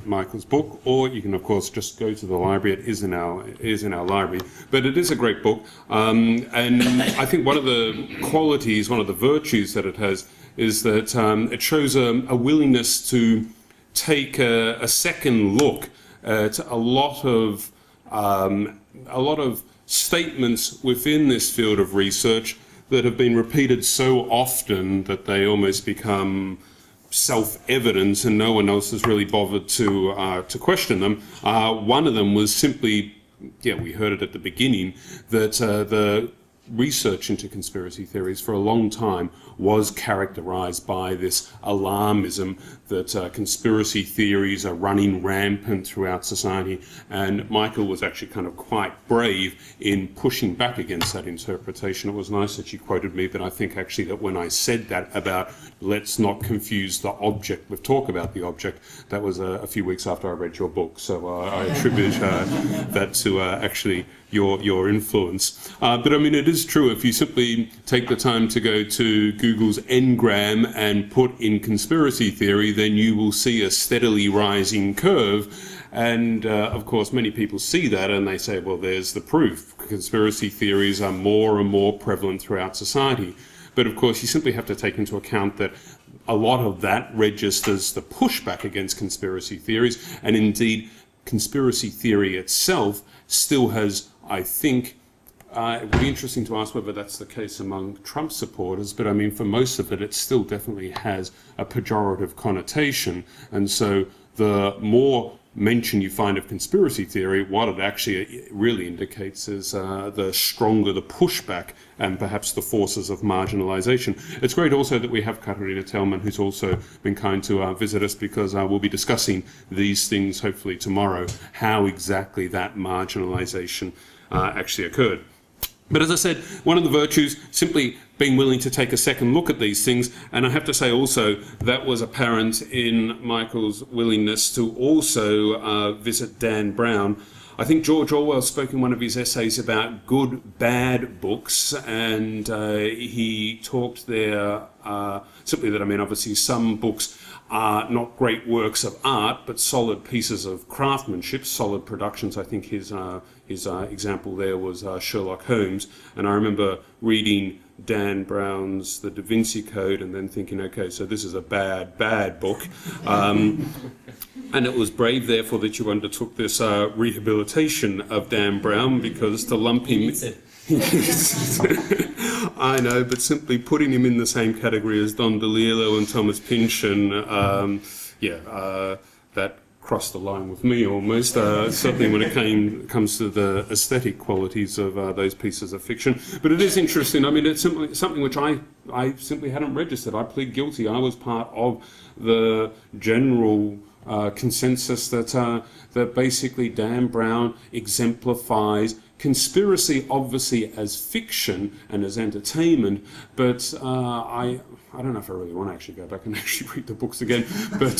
Michael's book, or you can of course just go to the library. It is in our library, but it is a great book, and I think one of the qualities, one of the virtues that it has is that it shows a willingness to take a second look at a lot of statements within this field of research that have been repeated so often that they almost become self-evident and no one else has really bothered to question them. One of them was simply, we heard it at the beginning, that the research into conspiracy theories for a long time was characterized by this alarmism that conspiracy theories are running rampant throughout society, and Michael was actually kind of quite brave in pushing back against that interpretation. It was nice that you quoted me, but I think actually that when I said that about let's not confuse the object with talk about the object, that was a few weeks after I read your book, so I attribute that to actually your influence. But I mean, it is true, if you simply take the time to go to Google's Ngram and put in conspiracy theory, then you will see a steadily rising curve. And of course, many people see that and they say, well, there's the proof. Conspiracy theories are more and more prevalent throughout society. But of course, you simply have to take into account that a lot of that registers the pushback against conspiracy theories, and indeed, conspiracy theory itself still has, I think, it would be interesting to ask whether that's the case among Trump supporters, but I mean, for most of it, it still definitely has a pejorative connotation. And so the more mention you find of conspiracy theory, what it actually really indicates is the stronger the pushback and perhaps the forces of marginalization. It's great also that we have Katarina Tellman, who's also been kind to visit us, because we'll be discussing these things hopefully tomorrow, how exactly that marginalization actually occurred. But as I said, one of the virtues, simply being willing to take a second look at these things, and I have to say also that was apparent in Michael's willingness to also visit Dan Brown. I think George Orwell spoke in one of his essays about good, bad books, and he talked there simply that, I mean, obviously some books are not great works of art, but solid pieces of craftsmanship, solid productions. I think his example there was Sherlock Holmes, and I remember reading Dan Brown's The Da Vinci Code and then thinking, okay, so this is a bad book. And it was brave, therefore, that you undertook this rehabilitation of Dan Brown, because to lump him... I know, but simply putting him in the same category as Don DeLillo and Thomas Pynchon, that crossed the line with me almost, certainly when it comes to the aesthetic qualities of those pieces of fiction. But it is interesting. I mean, it's simply something which I simply hadn't registered. I plead guilty. I was part of the general consensus that basically Dan Brown exemplifies conspiracy, obviously, as fiction and as entertainment, but I don't know if I really want to actually go back and actually read the books again, but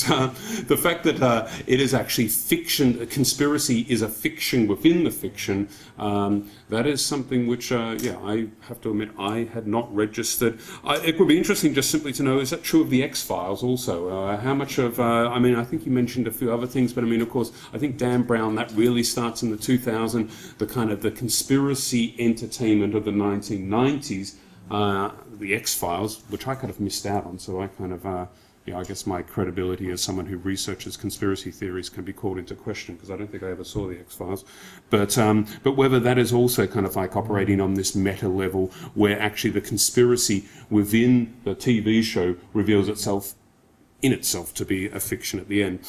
the fact that it is actually fiction, conspiracy is a fiction within the fiction, that is something which, I have to admit, I had not registered. It would be interesting just simply to know, is that true of the X-Files also? How much of, I mean, I think you mentioned a few other things, but I mean, of course, I think Dan Brown, that really starts in the 2000, the kind of the conspiracy entertainment of the 1990s, the X-Files, which I kind of missed out on, so I kind of, I guess my credibility as someone who researches conspiracy theories can be called into question, because I don't think I ever saw the X-Files. But whether that is also kind of like operating on this meta level, where actually the conspiracy within the TV show reveals itself in itself to be a fiction at the end.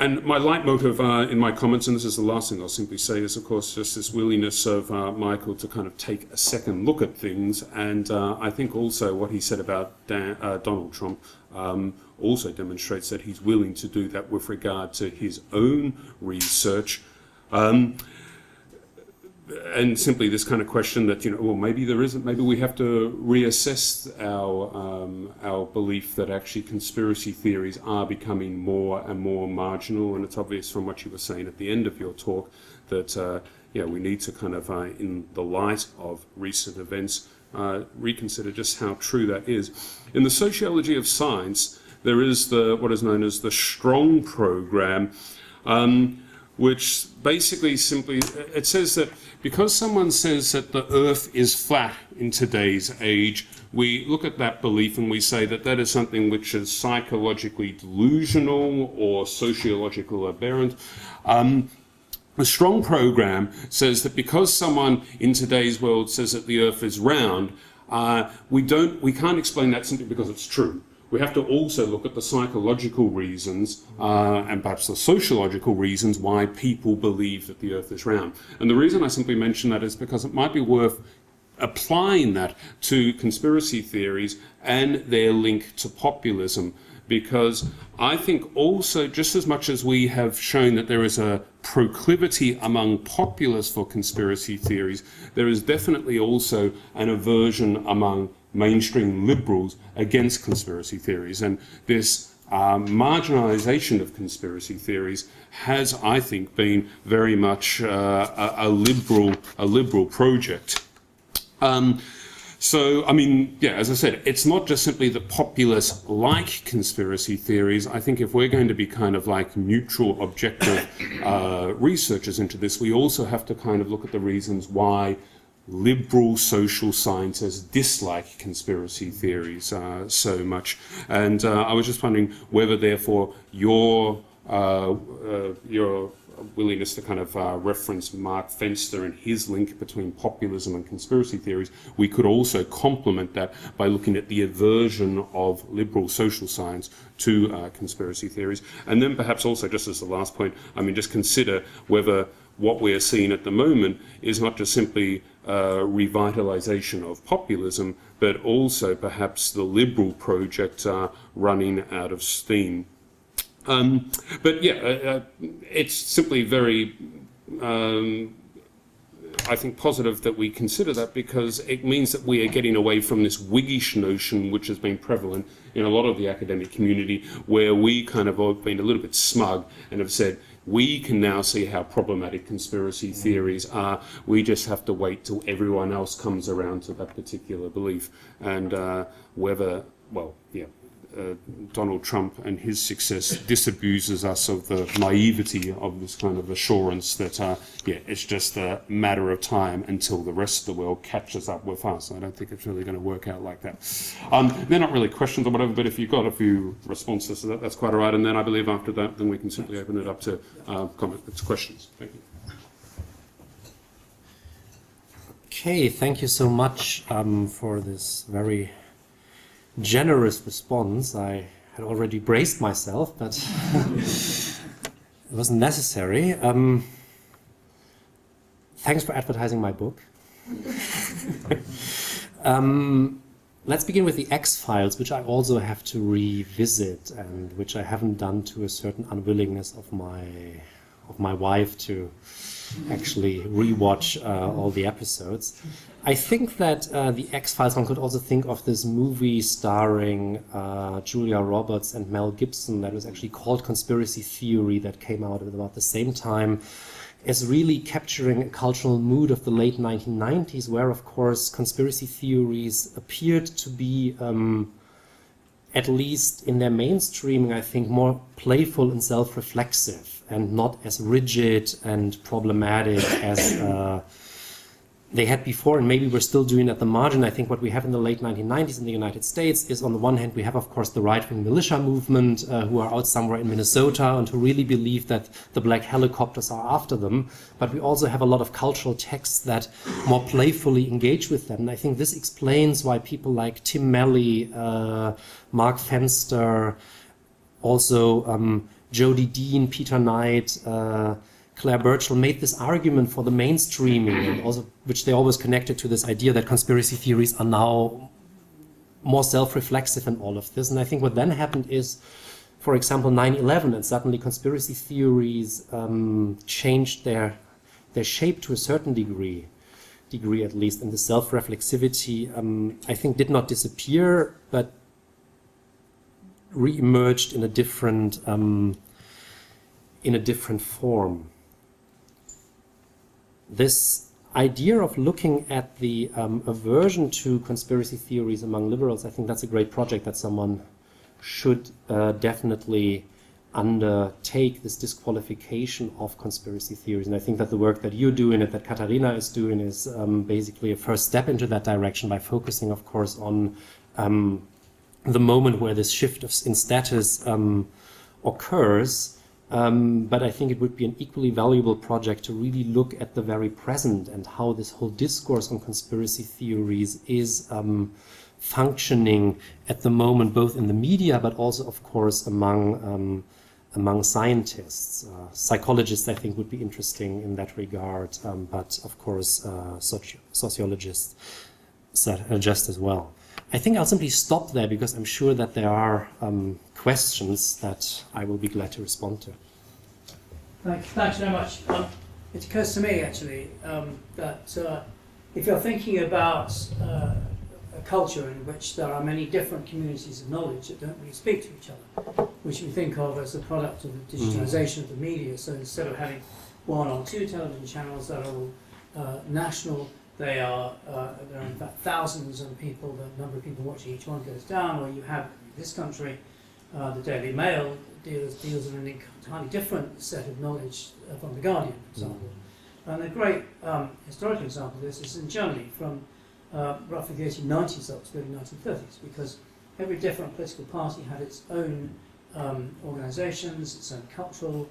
And my leitmotif in my comments, and this is the last thing I'll simply say, is of course just this willingness of Michael to kind of take a second look at things, and I think also what he said about Donald Trump also demonstrates that he's willing to do that with regard to his own research. And simply this kind of question that, well, maybe there isn't, maybe we have to reassess our belief that actually conspiracy theories are becoming more and more marginal. And it's obvious from what you were saying at the end of your talk that, we need to kind of, in the light of recent events, reconsider just how true that is. In the sociology of science, there is what is known as the Strong program, which basically simply, it says that because someone says that the earth is flat in today's age, we look at that belief and we say that that is something which is psychologically delusional or sociological aberrant. The Strong program says that because someone in today's world says that the earth is round, we can't explain that simply because it's true. We have to also look at the psychological reasons and perhaps the sociological reasons why people believe that the earth is round. And the reason I simply mention that is because it might be worth applying that to conspiracy theories and their link to populism, because I think also, just as much as we have shown that there is a proclivity among populists for conspiracy theories, there is definitely also an aversion among mainstream liberals against conspiracy theories. And this marginalization of conspiracy theories has, I think, been very much a liberal project. So, I mean, as I said, it's not just simply that populists like conspiracy theories. I think if we're going to be kind of like neutral, objective researchers into this, we also have to kind of look at the reasons why liberal social scientists dislike conspiracy theories so much. And I was just wondering whether, therefore, your willingness to kind of reference Mark Fenster and his link between populism and conspiracy theories, we could also complement that by looking at the aversion of liberal social science to conspiracy theories. And then perhaps also, just as the last point, I mean, just consider whether what we are seeing at the moment is not just simply revitalization of populism, but also perhaps the liberal project running out of steam. But it's simply very I think, positive that we consider that, because it means that we are getting away from this Whiggish notion which has been prevalent in a lot of the academic community, where we kind of have been a little bit smug and have said, we can now see how problematic conspiracy theories are. We just have to wait till everyone else comes around to that particular belief. And whether, well, yeah, Donald Trump and his success disabuses us of the naivety of this kind of assurance that, yeah, it's just a matter of time until the rest of the world catches up with us. I don't think it's really going to work out like that. They're not really questions or whatever, but if you've got a few responses to that, that's quite all right. And then I believe after that, then we can simply open it up to comments, questions. Thank you. Okay, thank you so much for this very generous response. I had already braced myself, but it wasn't necessary. Thanks for advertising my book. Let's begin with the X-Files, which I also have to revisit, and which I haven't done to a certain unwillingness of my wife to actually rewatch all the episodes. I think that the X-Files, one could also think of this movie starring Julia Roberts and Mel Gibson that was actually called Conspiracy Theory, that came out at about the same time, as really capturing a cultural mood of the late 1990s, where, of course, conspiracy theories appeared to be, at least in their mainstreaming, I think, more playful and self-reflexive, and not as rigid and problematic as they had before, and maybe we're still doing at the margin. I think what we have in the late 1990s in the United States is, on the one hand, we have, of course, the right-wing militia movement who are out somewhere in Minnesota and who really believe that the black helicopters are after them. But we also have a lot of cultural texts that more playfully engage with them. And I think this explains why people like Tim Melley, Mark Fenster, also Jodie Dean, Peter Knight, Claire Birchall made this argument for the mainstreaming, and also which they always connected to this idea that conspiracy theories are now more self-reflexive in all of this. And I think what then happened is, for example, 9/11, and suddenly conspiracy theories changed their shape to a certain degree at least, and the self-reflexivity, I think, did not disappear, but re-emerged in a different form. This idea of looking at the aversion to conspiracy theories among liberals, I think that's a great project that someone should definitely undertake, this disqualification of conspiracy theories. And I think that the work that you're doing and that Katharina is doing is basically a first step into that direction, by focusing, of course, on the moment where this shift in status occurs. But I think it would be an equally valuable project to really look at the very present and how this whole discourse on conspiracy theories is functioning at the moment, both in the media, but also, of course, among scientists. Psychologists, I think, would be interesting in that regard, but of course, sociologists just as well. I think I'll simply stop there, because I'm sure that there are questions that I will be glad to respond to. Thanks very much. It occurs to me, actually, that if you're thinking about a culture in which there are many different communities of knowledge that don't really speak to each other, which we think of as a product of the digitization of the media, so instead of having one or two television channels that are all national, there are in fact thousands of people, the number of people watching each one goes down, or you have, in this country, the Daily Mail deals in an entirely different set of knowledge from The Guardian, for example. And a great historical example of this is in Germany from roughly the 1890s up to the early 1930s, because every different political party had its own organizations, its own cultural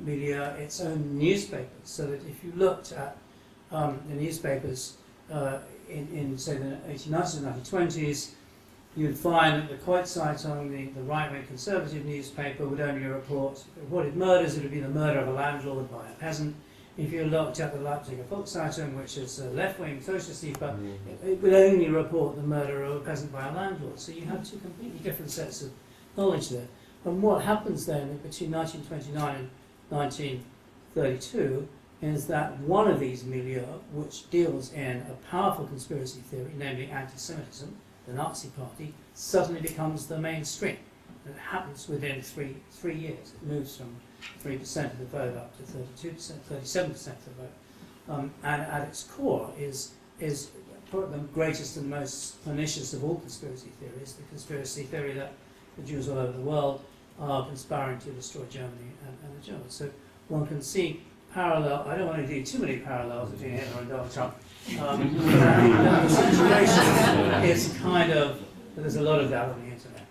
media, its own newspapers, so that if you looked at the newspapers in say the 1890s and 1920s, you'd find that the Kreuzeitung, the right-wing conservative newspaper, would only report, if it reported murders, it would be the murder of a landlord by a peasant. If you looked at the Leipziger Volkszeitung, which is a left-wing socialist newspaper, it would only report the murder of a peasant by a landlord. So you have two completely different sets of knowledge there. And what happens then between 1929 and 1932 is that one of these milieu, which deals in a powerful conspiracy theory, namely anti-Semitism, the Nazi Party, suddenly becomes the mainstream. And it happens within three years. It moves from 3% of the vote up to 32%, 37% of the vote. And at its core is probably the greatest and most pernicious of all conspiracy theories, the conspiracy theory that the Jews all over the world are conspiring to destroy Germany and the Germans. So one can see parallel. I don't want to do too many parallels between Hitler and Donald Trump. The situation is kind of, there's a lot of that on the internet.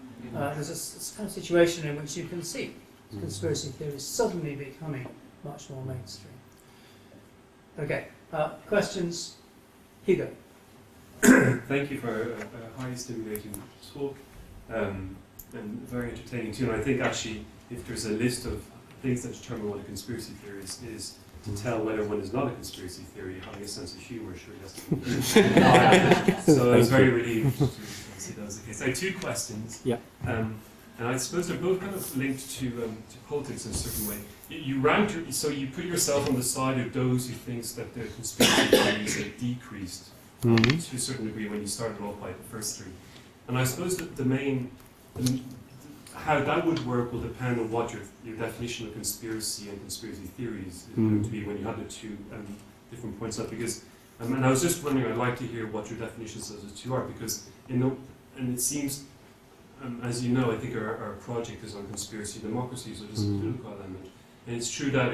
There's a kind of situation in which you can see conspiracy theories suddenly becoming much more mainstream. Okay, questions? Hugo. Thank you for a highly stimulating talk, and very entertaining too. And I think actually, if there's a list of things that determine what a conspiracy theory is to tell whether one is not a conspiracy theory, having a sense of humour surely has to be. So I was very relieved to see that was the case. I have two questions. Yeah. And I suppose they're both kind of linked to politics in a certain way. So you put yourself on the side of those who thinks that the conspiracy theories are decreased to a certain degree when you started off by the first three. And I suppose that how that would work will depend on what your definition of conspiracy and conspiracy theories is going to be when you have the two different points up. Because, and I was just wondering, I'd like to hear what your definitions of the two are, because and it seems, as you know, I think our project is on conspiracy democracy, so there's a political element. And it's true that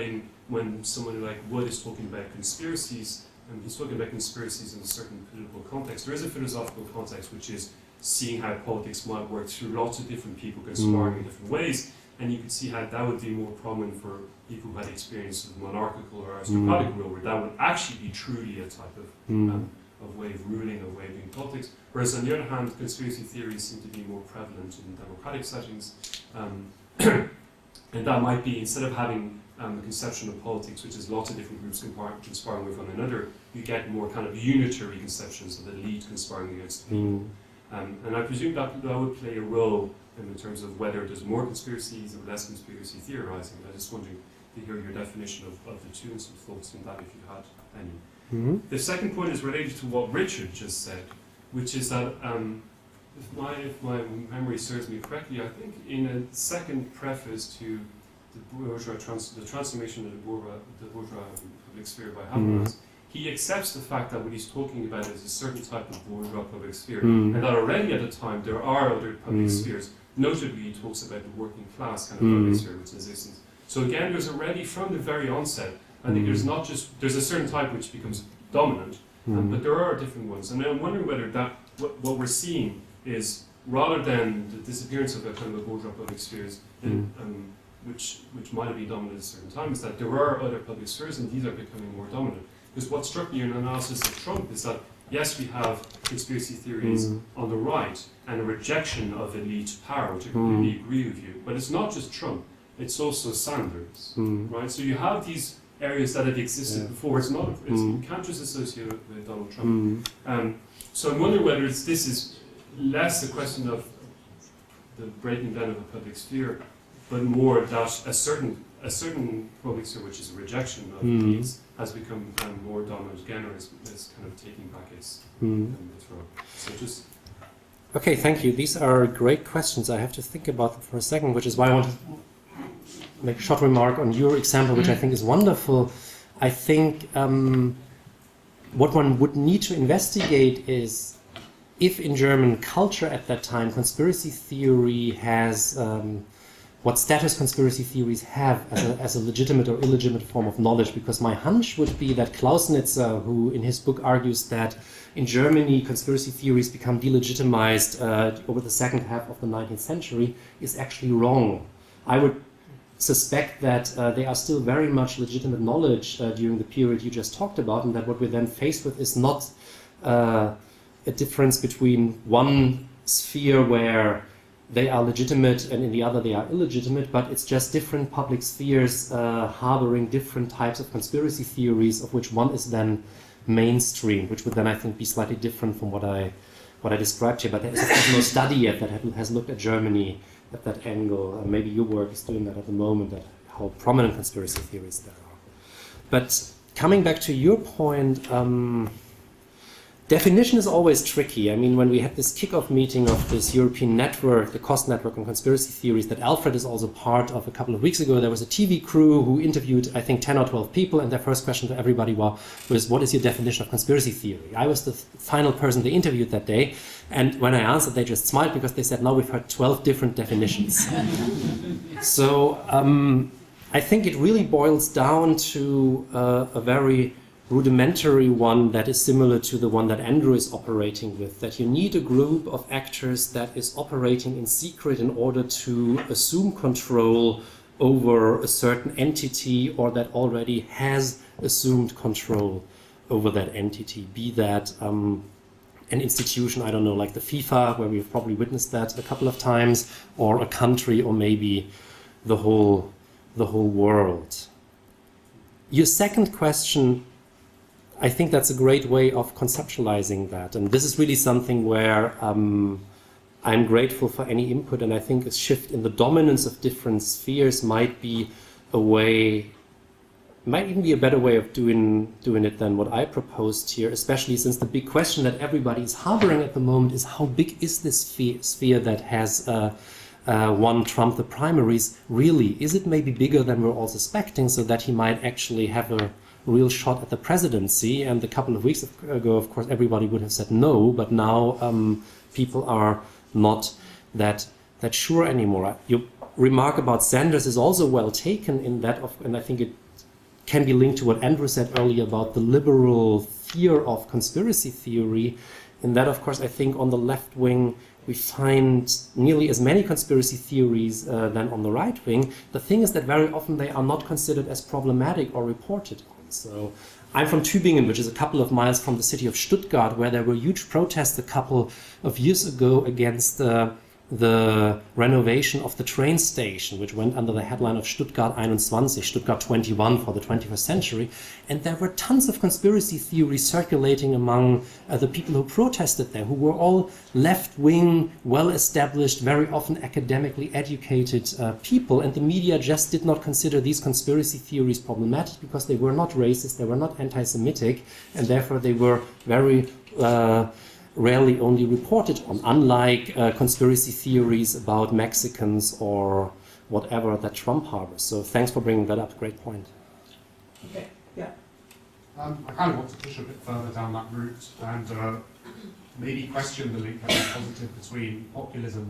when someone like Wood is talking about conspiracies, he's talking about conspiracies in a certain political context. There is a philosophical context, which is seeing how politics might work through lots of different people conspiring in different ways, and you could see how that would be more prominent for people who had experience of monarchical or aristocratic rule, where that would actually be truly a type of way of ruling, a way of doing politics. Whereas on the other hand, conspiracy theories seem to be more prevalent in democratic settings, and that might be, instead of having a conception of politics, which is lots of different groups conspiring with one another, you get more kind of unitary conceptions of the elite conspiring against the people. And I presume that would play a role in terms of whether there's more conspiracies or less conspiracy theorizing. I was just wondering to hear your definition of the two and some thoughts on that if you had any. The second point is related to what Richard just said, which is that if my memory serves me correctly, I think in a second preface to the transformation of the bourgeois public sphere by Habermas, he accepts the fact that what he's talking about is a certain type of bourgeois public sphere, and that already at the time there are other public spheres. Notably, he talks about the working class kind of public sphere which exists. So again, there's already from the very onset, I think there's a certain type which becomes dominant, but there are different ones. And I'm wondering whether what we're seeing is, rather than the disappearance of a kind of a bourgeois public spheres, which might have been dominant at a certain time, is that there are other public spheres and these are becoming more dominant. Because what struck me in an analysis of Trump is that, yes, we have conspiracy theories on the right and a rejection of elite power, which I completely agree with you. But it's not just Trump, it's also Sanders, right? So you have these areas that have existed before. You can't just associate it with Donald Trump. So I'm wondering whether this is less a question of the breaking down of a public sphere, but more that a certain public sphere, which is a rejection of elites, has become more dominant again, or is kind of taking back its role. So just... Okay, thank you. These are great questions. I have to think about them for a second, which is why I want to make a short remark on your example, which I think is wonderful. I think what one would need to investigate is if in German culture at that time conspiracy theory has what status conspiracy theories have as a legitimate or illegitimate form of knowledge, because my hunch would be that Klausnitzer, who in his book argues that in Germany conspiracy theories become delegitimized over the second half of the 19th century, is actually wrong. I would suspect that they are still very much legitimate knowledge during the period you just talked about, and that what we're then faced with is not a difference between one sphere where they are legitimate and in the other they are illegitimate, but it's just different public spheres harboring different types of conspiracy theories, of which one is then mainstream, which would then I think be slightly different from what I described here. But there is of course no study yet that has looked at Germany at that angle. Maybe your work is doing that at the moment, that how prominent conspiracy theories there are. But coming back to your point, definition is always tricky. I mean, when we had this kickoff meeting of this European network, the COST network on conspiracy theories that Alfred is also part of a couple of weeks ago, there was a TV crew who interviewed, I think, 10 or 12 people, and their first question to everybody was what is your definition of conspiracy theory? I was the final person they interviewed that day, and when I answered, they just smiled because they said, no, we've heard 12 different definitions. So I think it really boils down to a very rudimentary one that is similar to the one that Andrew is operating with, that you need a group of actors that is operating in secret in order to assume control over a certain entity or that already has assumed control over that entity, be that an institution, I don't know, like the FIFA, where we've probably witnessed that a couple of times, or a country, or maybe the whole world. Your second question, I think that's a great way of conceptualizing that. And this is really something where I'm grateful for any input, and I think a shift in the dominance of different spheres might be a way, might even be a better way of doing it than what I proposed here, especially since the big question that everybody is harboring at the moment is how big is this sphere that has won Trump the primaries really? Is it maybe bigger than we're all suspecting, so that he might actually have a real shot at the presidency? And a couple of weeks ago, of course, everybody would have said no, but now people are not that sure anymore. Your remark about Sanders is also well taken in that, and I think it can be linked to what Andrew said earlier about the liberal fear of conspiracy theory. In that, of course, I think on the left wing, we find nearly as many conspiracy theories than on the right wing. The thing is that very often they are not considered as problematic or reported on. So I'm from Tübingen, which is a couple of miles from the city of Stuttgart, where there were huge protests a couple of years ago against the renovation of the train station, which went under the headline of Stuttgart 21, Stuttgart 21 for the 21st century. And there were tons of conspiracy theories circulating among the people who protested there, who were all left-wing, well-established, very often academically educated people. And the media just did not consider these conspiracy theories problematic because they were not racist, they were not anti-Semitic, and therefore they were very rarely only reported on, unlike conspiracy theories about Mexicans or whatever that Trump harbors. So thanks for bringing that up. Great point. Okay, yeah. I kind of want to push a bit further down that route and maybe question the link that is positive between populism,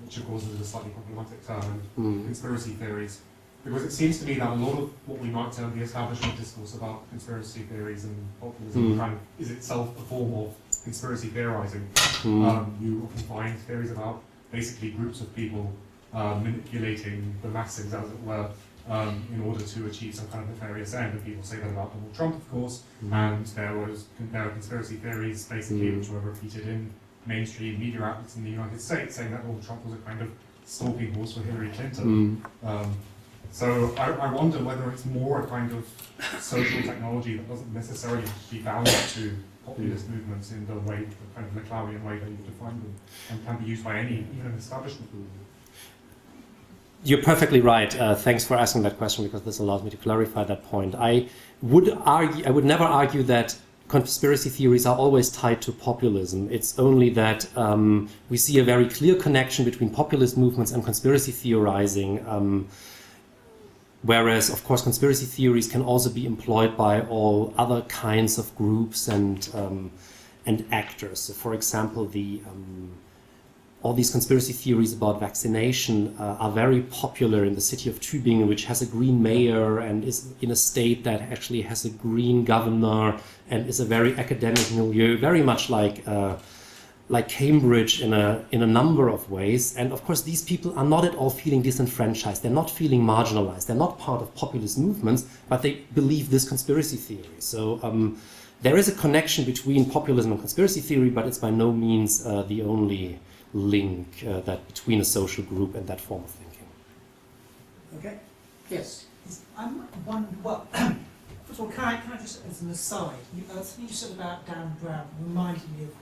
which of course is a slightly problematic term, and conspiracy theories. Because it seems to me that a lot of what we might term the establishment discourse about conspiracy theories and populism kind of is itself a form of conspiracy theorizing. You often find theories about basically groups of people manipulating the masses, as it were, in order to achieve some kind of nefarious end. And people say that about Donald Trump, of course, and there are conspiracy theories basically which were repeated in mainstream media outlets in the United States, saying that Donald Trump was a kind of stalking horse for Hillary Clinton. So I wonder whether it's more a kind of social technology that doesn't necessarily be bound to populist movements in the way, the kind of Leclercian way that you define them, and can be used by any, even an establishment movement. You're perfectly right. Thanks for asking that question, because this allows me to clarify that point. I would never argue that conspiracy theories are always tied to populism. It's only that we see a very clear connection between populist movements and conspiracy theorizing. Whereas, of course, conspiracy theories can also be employed by all other kinds of groups and actors. So, for example, all these conspiracy theories about vaccination are very popular in the city of Tübingen, which has a green mayor and is in a state that actually has a green governor and is a very academic milieu, very much like Cambridge in a number of ways. And of course, these people are not at all feeling disenfranchised. They're not feeling marginalized. They're not part of populist movements, but they believe this conspiracy theory. So there is a connection between populism and conspiracy theory, but it's by no means the only link that between a social group and that form of thinking. Okay. Yes. I'm wondering, well, first of all, can I just, as an aside, something you said about Dan Brown reminded me of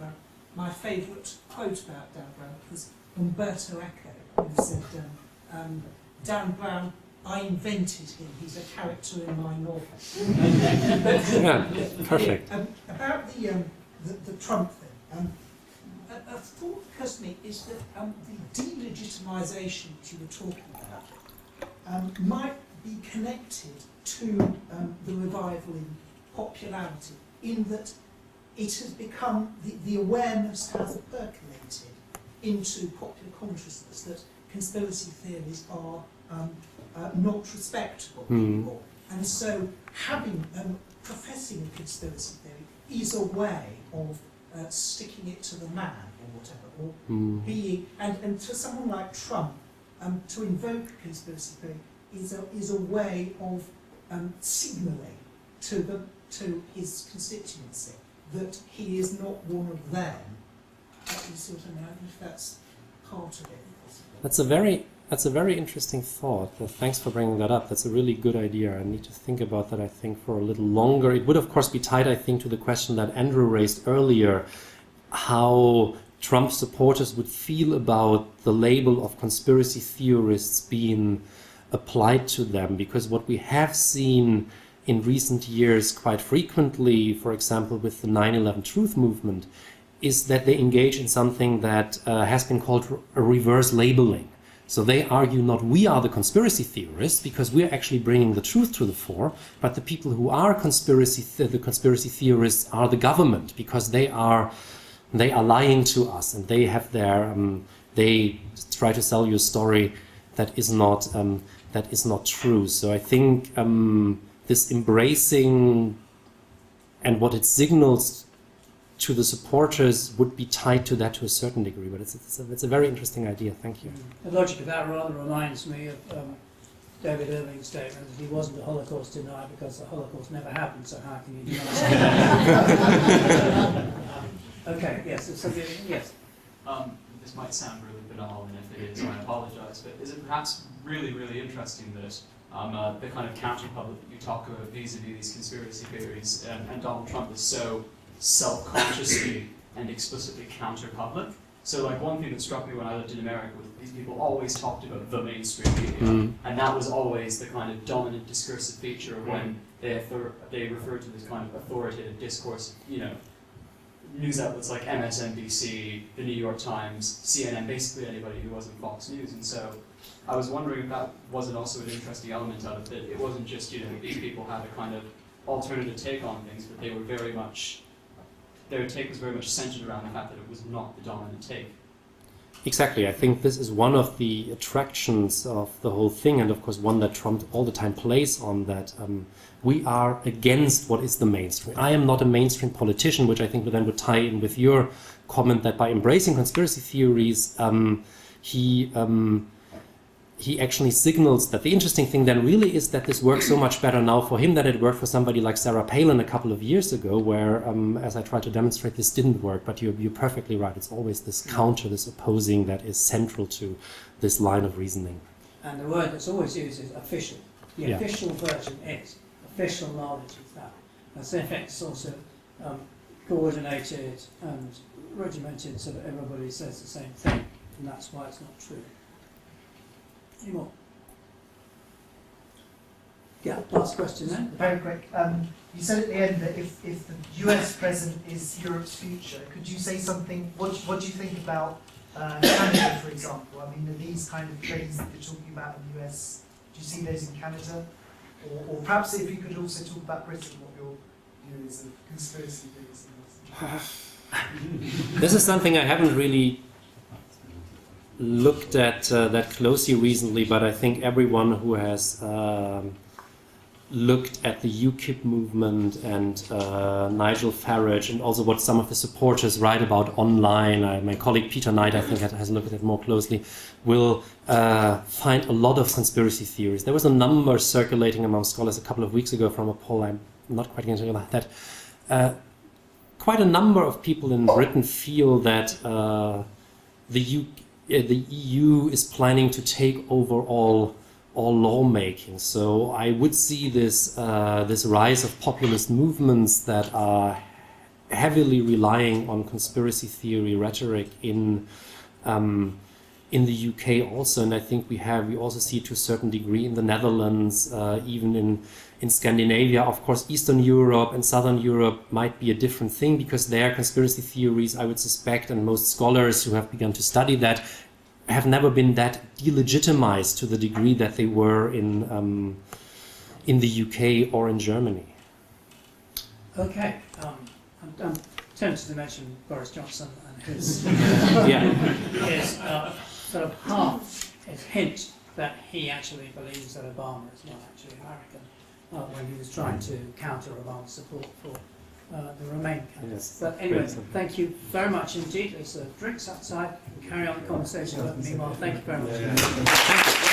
my favourite quote about Dan Brown was Umberto Eco, who said, Dan Brown I invented him. He's a character in my novel. Yeah, perfect. About the Trump thing, a thought occurs to me is that the delegitimization that you were talking about might be connected to the revival in popularity, in that it has become, the awareness has percolated into popular consciousness that conspiracy theories are not respectable anymore. And so professing a conspiracy theory is a way of sticking it to the man or whatever, or being, and to someone like Trump, to invoke conspiracy theory is a way of signalling to his constituency that he is not one of them. You see what I mean? I don't know if that's part of it. That's a very interesting thought. Thanks for bringing that up. That's a really good idea. I need to think about that, I think, for a little longer. It would, of course, be tied, I think, to the question that Andrew raised earlier, how Trump supporters would feel about the label of conspiracy theorists being applied to them. Because what we have seen in recent years quite frequently, for example, with the 9/11 Truth movement, is that they engage in something that has been called a reverse labeling. So they argue not we are the conspiracy theorists because we're actually bringing the truth to the fore, but the people who are the conspiracy theorists are the government because they are lying to us and they have they try to sell you a story that is not true. So I think this embracing and what it signals to the supporters would be tied to that to a certain degree, but it's a very interesting idea. Thank you. The logic of that rather reminds me of David Irving's statement that he wasn't a Holocaust denier because the Holocaust never happened, so how can you deny it? Okay, yes, yes. This might sound really banal, and if it is, I apologize, but is it perhaps really, really interesting that the kind of counter-public that you talk about vis-a-vis these conspiracy theories and Donald Trump is so self-consciously and explicitly counter-public? So like one thing that struck me when I lived in America was these people always talked about the mainstream media, and that was always the kind of dominant discursive feature of when they referred to this kind of authoritative discourse, news outlets like MSNBC, the New York Times, CNN, basically anybody who wasn't Fox News. And so I was wondering if that wasn't also an interesting element of it, that it wasn't just, these people had a kind of alternative take on things, but they were very much, their take was very much centered around the fact that it was not the dominant take. Exactly. I think this is one of the attractions of the whole thing, and of course one that Trump all the time plays on, that we are against what is the mainstream. I am not a mainstream politician, which I think then would tie in with your comment that by embracing conspiracy theories, he actually signals that the interesting thing then really is that this works so much better now for him than it worked for somebody like Sarah Palin a couple of years ago, where, as I tried to demonstrate, this didn't work. But you're perfectly right. It's always this counter, this opposing that is central to this line of reasoning. And the word that's always used is official. The official version is. Official knowledge is that. And so in fact it's also coordinated and regimented so that everybody says the same thing. And that's why it's not true. Any more? Yeah, last question then. Very quick. You said at the end that if the US present is Europe's future, could you say something, what do you think about Canada, for example? I mean, are these kind of trends that you're talking about in the US, do you see those in Canada? Or perhaps if you could also talk about Britain, what your view is of conspiracy theories. This is something I haven't really looked at that closely recently, but I think everyone who has looked at the UKIP movement and Nigel Farage and also what some of the supporters write about online, my colleague Peter Knight, I think, has looked at it more closely, will find a lot of conspiracy theories. There was a number circulating among scholars a couple of weeks ago from a poll, I'm not quite going to tell you that. Quite a number of people in Britain feel that the EU is planning to take over all lawmaking. So I would see this rise of populist movements that are heavily relying on conspiracy theory rhetoric in in the UK also, and I think we also see it to a certain degree in the Netherlands, even in Scandinavia. Of course, Eastern Europe and Southern Europe might be a different thing, because their conspiracy theories, I would suspect, and most scholars who have begun to study that, have never been that delegitimized to the degree that they were in the UK or in Germany. Okay, I'm tempted to mention Boris Johnson and his, his sort of half, his hint that he actually believes that Obama is not actually American, when he was trying to counter Obama's support for the Remain candidates. But anyway, thank you very much indeed. There's drinks outside. Carry on the conversation. But meanwhile, thank you very much.